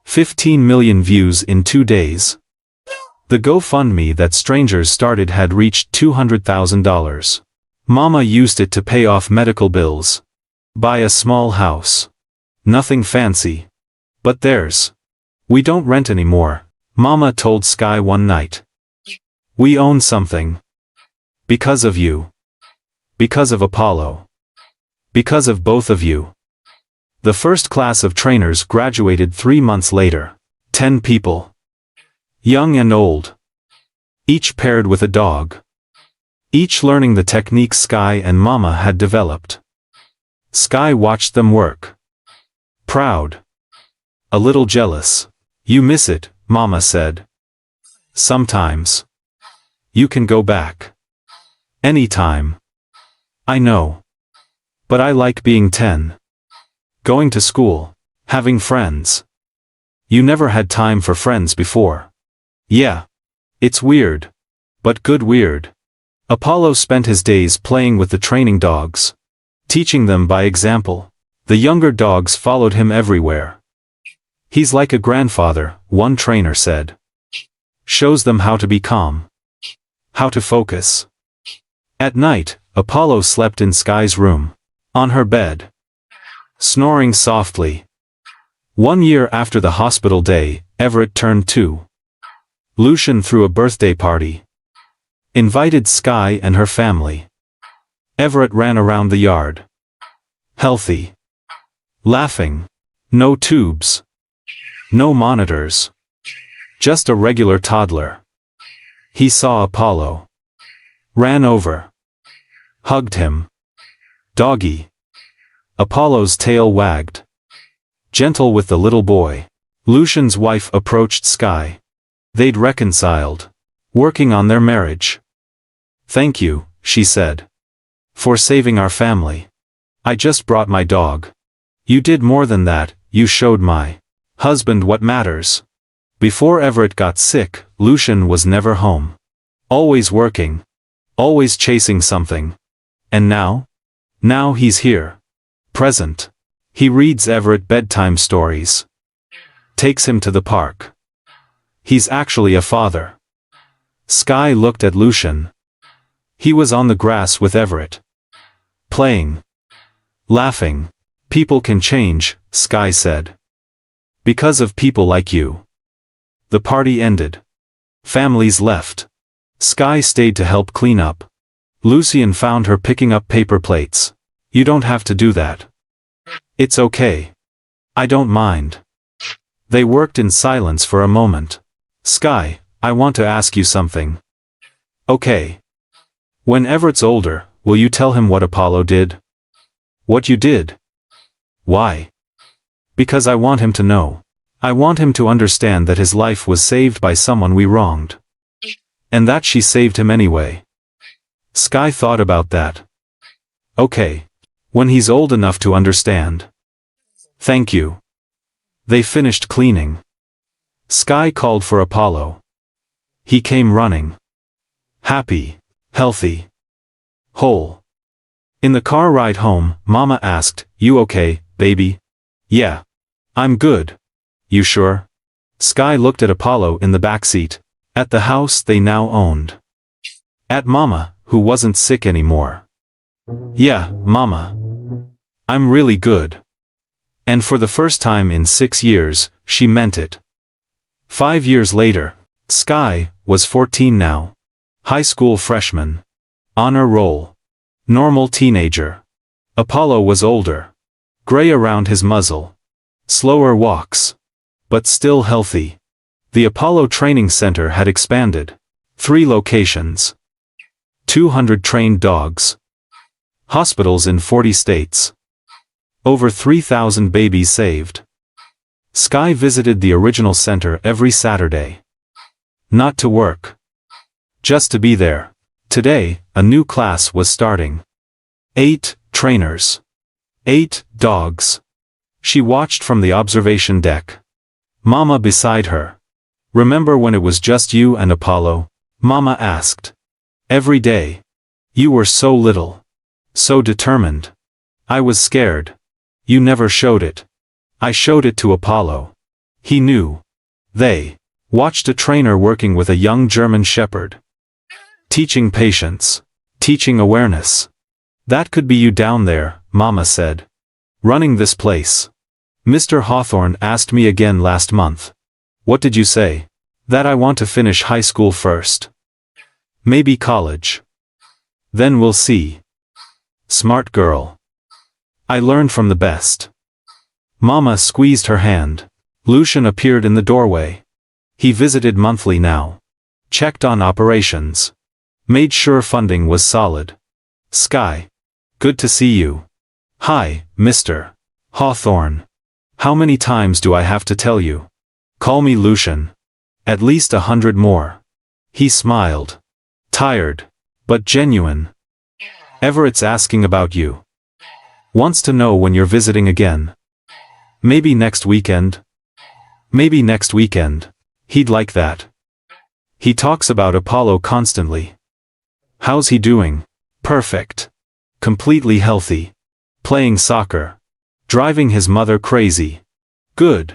15 million views in 2 days. The GoFundMe that strangers started had reached $200,000. Mama used it to pay off medical bills. Buy a small house. Nothing fancy. But theirs. "We don't rent anymore," Mama told Sky one night. "We own something. Because of you. Because of Apollo. Because of both of you." The first class of trainers graduated 3 months later. 10 people. Young and old. Each paired with a dog. Each learning the techniques Sky and Mama had developed. Sky watched them work. Proud. A little jealous. "You miss it," Mama said. "Sometimes. You can go back. Anytime." "I know. But I like being 10. Going to school. Having friends." "You never had time for friends before." "Yeah. It's weird. But good weird." Apollo spent his days playing with the training dogs. Teaching them by example. The younger dogs followed him everywhere. "He's like a grandfather," one trainer said. "Shows them how to be calm. How to focus. At night, Apollo slept in Sky's room. On her bed. Snoring softly. 1 year after the hospital day, Everett turned 2. Lucian threw a birthday party. Invited Sky and her family. Everett ran around the yard. Healthy. Laughing. No tubes. No monitors. Just a regular toddler. He saw Apollo. Ran over. Hugged him. Doggy. Apollo's tail wagged. Gentle with the little boy. Lucian's wife approached Sky. They'd reconciled. Working on their marriage. Thank you, she said. For saving our family. I just brought my dog. You did more than that, you showed my husband what matters. Before Everett got sick, Lucian was never home. Always working. Always chasing something. And now? Now he's here. Present. He reads Everett bedtime stories. Takes him to the park. He's actually a father. Sky looked at Lucian. He was on the grass with Everett. Playing. Laughing. People can change, Sky said. Because of people like you. The party ended. Families left. Sky stayed to help clean up. Lucian found her picking up paper plates. You don't have to do that. It's okay. I don't mind. They worked in silence for a moment. Sky, I want to ask you something. Okay. When Everett's older, will you tell him what Apollo did? What you did? Why? Because I want him to know. I want him to understand that his life was saved by someone we wronged. And that she saved him anyway. Sky thought about that. Okay. When he's old enough to understand. Thank you. They finished cleaning. Sky called for Apollo. He came running. Happy, healthy, whole. In the car ride home, Mama asked, "You okay, baby?" "Yeah. I'm good." "You sure?" Sky looked at Apollo in the backseat. At the house they now owned. At Mama, who wasn't sick anymore. "Yeah, Mama. I'm really good." And for the first time in 6 years, she meant it. 5 years later, Sky was 14 now. High school freshman. Honor roll. Normal teenager. Apollo was older. Gray around his muzzle. Slower walks. But still healthy. The Apollo Training Center had expanded. 3 locations. 200 trained dogs. Hospitals in 40 states. Over 3,000 babies saved. Sky visited the original center every Saturday. Not to work. Just to be there. Today, a new class was starting. 8 trainers. 8 dogs. She watched from the observation deck. Mama beside her. "Remember when it was just you and Apollo?" Mama asked. "Every day. You were so little. So determined. I was scared. You never showed it. I showed it to Apollo. He knew." They watched a trainer working with a young German shepherd. Teaching patience. Teaching awareness. "That could be you down there," Mama said. "Running this place." Mr. Hawthorne asked me again last month. "What did you say?" "That I want to finish high school first. Maybe college. Then we'll see." Smart girl. I learned from the best. Mama squeezed her hand. Lucian appeared in the doorway. He visited monthly now. Checked on operations. Made sure funding was solid. "Sky. Good to see you." "Hi, Mr. Hawthorne. How many times do I have to tell you?" "Call me Lucian." "At least 100 more." He smiled. Tired. But genuine. "Everett's asking about you. Wants to know when you're visiting again." "Maybe next weekend?" "Maybe next weekend. He'd like that. He talks about Apollo constantly." "How's he doing?" "Perfect. Completely healthy. Playing soccer. Driving his mother crazy." "Good."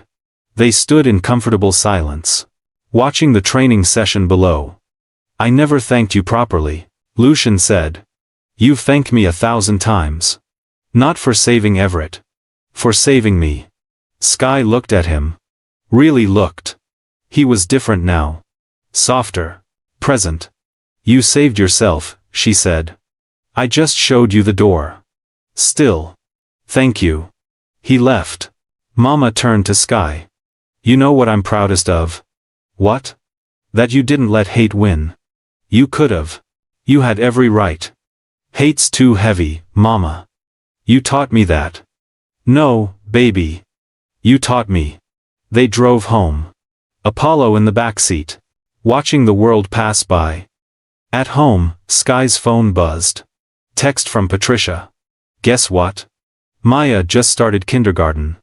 They stood in comfortable silence. Watching the training session below. "I never thanked you properly," Lucian said. You've thanked me 1,000 times. Not for saving Everett. For saving me. Sky looked at him. Really looked. He was different now. Softer. Present. You saved yourself, she said. I just showed you the door. Still. Thank you. He left. Mama turned to Sky. You know what I'm proudest of? What? That you didn't let hate win. You could've. You had every right. Hate's too heavy, Mama. You taught me that. No, baby. You taught me. They drove home. Apollo in the back seat. Watching the world pass by. At home, Sky's phone buzzed. Text from Patricia. Guess what? Maya just started kindergarten.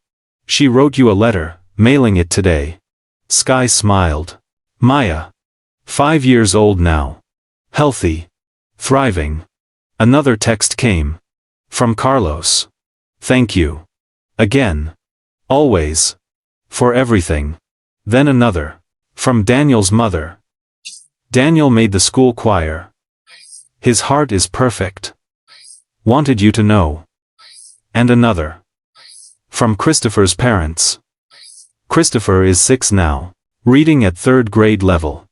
She wrote you a letter, mailing it today. Sky smiled. Maya. 5 years old now. Healthy. Thriving. Another text came. From Carlos. Thank you. Again. Always. For everything. Then another. From Daniel's mother. Daniel made the school choir. His heart is perfect. Wanted you to know. And another. From Christopher's parents. Christopher is 6 now. Reading at 3rd grade level.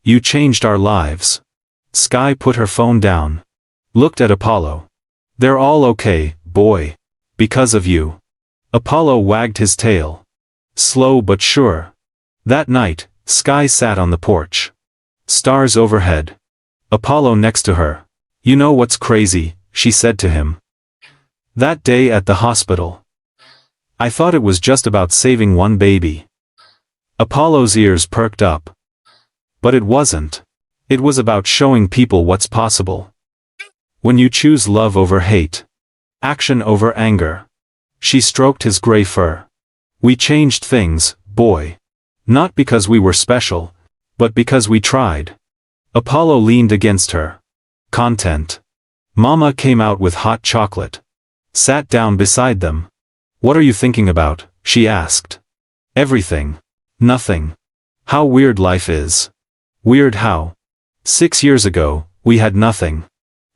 You changed our lives. Sky put her phone down. Looked at Apollo. They're all okay, boy. Because of you. Apollo wagged his tail. Slow but sure. That night, Sky sat on the porch. Stars overhead. Apollo next to her. You know what's crazy, she said to him. That day at the hospital. I thought it was just about saving one baby. Apollo's ears perked up. But it wasn't. It was about showing people what's possible. When you choose love over hate. Action over anger. She stroked his gray fur. We changed things, boy. Not because we were special, but because we tried. Apollo leaned against her. Content. Mama came out with hot chocolate. Sat down beside them. What are you thinking about? She asked. Everything. Nothing. How weird life is. Weird how? 6 years ago, we had nothing.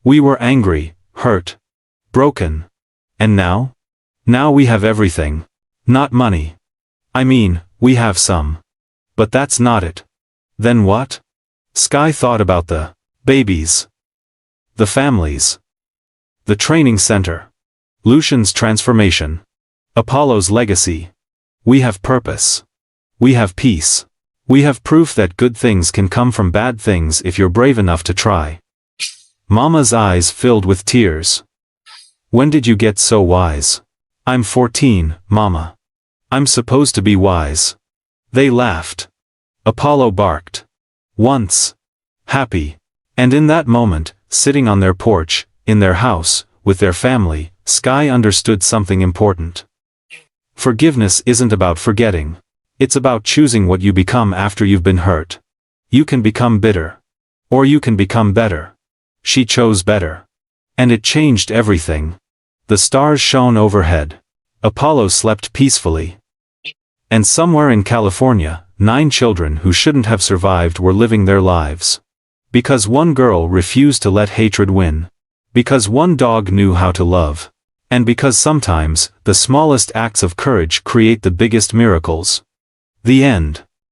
We were angry, hurt, broken. And now? Now we have everything. Not money. I mean, we have some. But that's not it. Then what? Sky thought about the babies. The families. The training center. Lucian's transformation. Apollo's legacy. We have purpose. We have peace. We have proof that good things can come from bad things if you're brave enough to try. Mama's eyes filled with tears. When did you get so wise? I'm 14, Mama. I'm supposed to be wise. They laughed. Apollo barked. Once. Happy. And in that moment, sitting on their porch, in their house, with their family, Sky understood something important. Forgiveness isn't about forgetting. It's about choosing what you become after you've been hurt. You can become bitter. Or you can become better. She chose better. And it changed everything. The stars shone overhead. Apollo slept peacefully. And somewhere in California, 9 children who shouldn't have survived were living their lives. Because one girl refused to let hatred win. Because one dog knew how to love. And because sometimes, the smallest acts of courage create the biggest miracles. The end.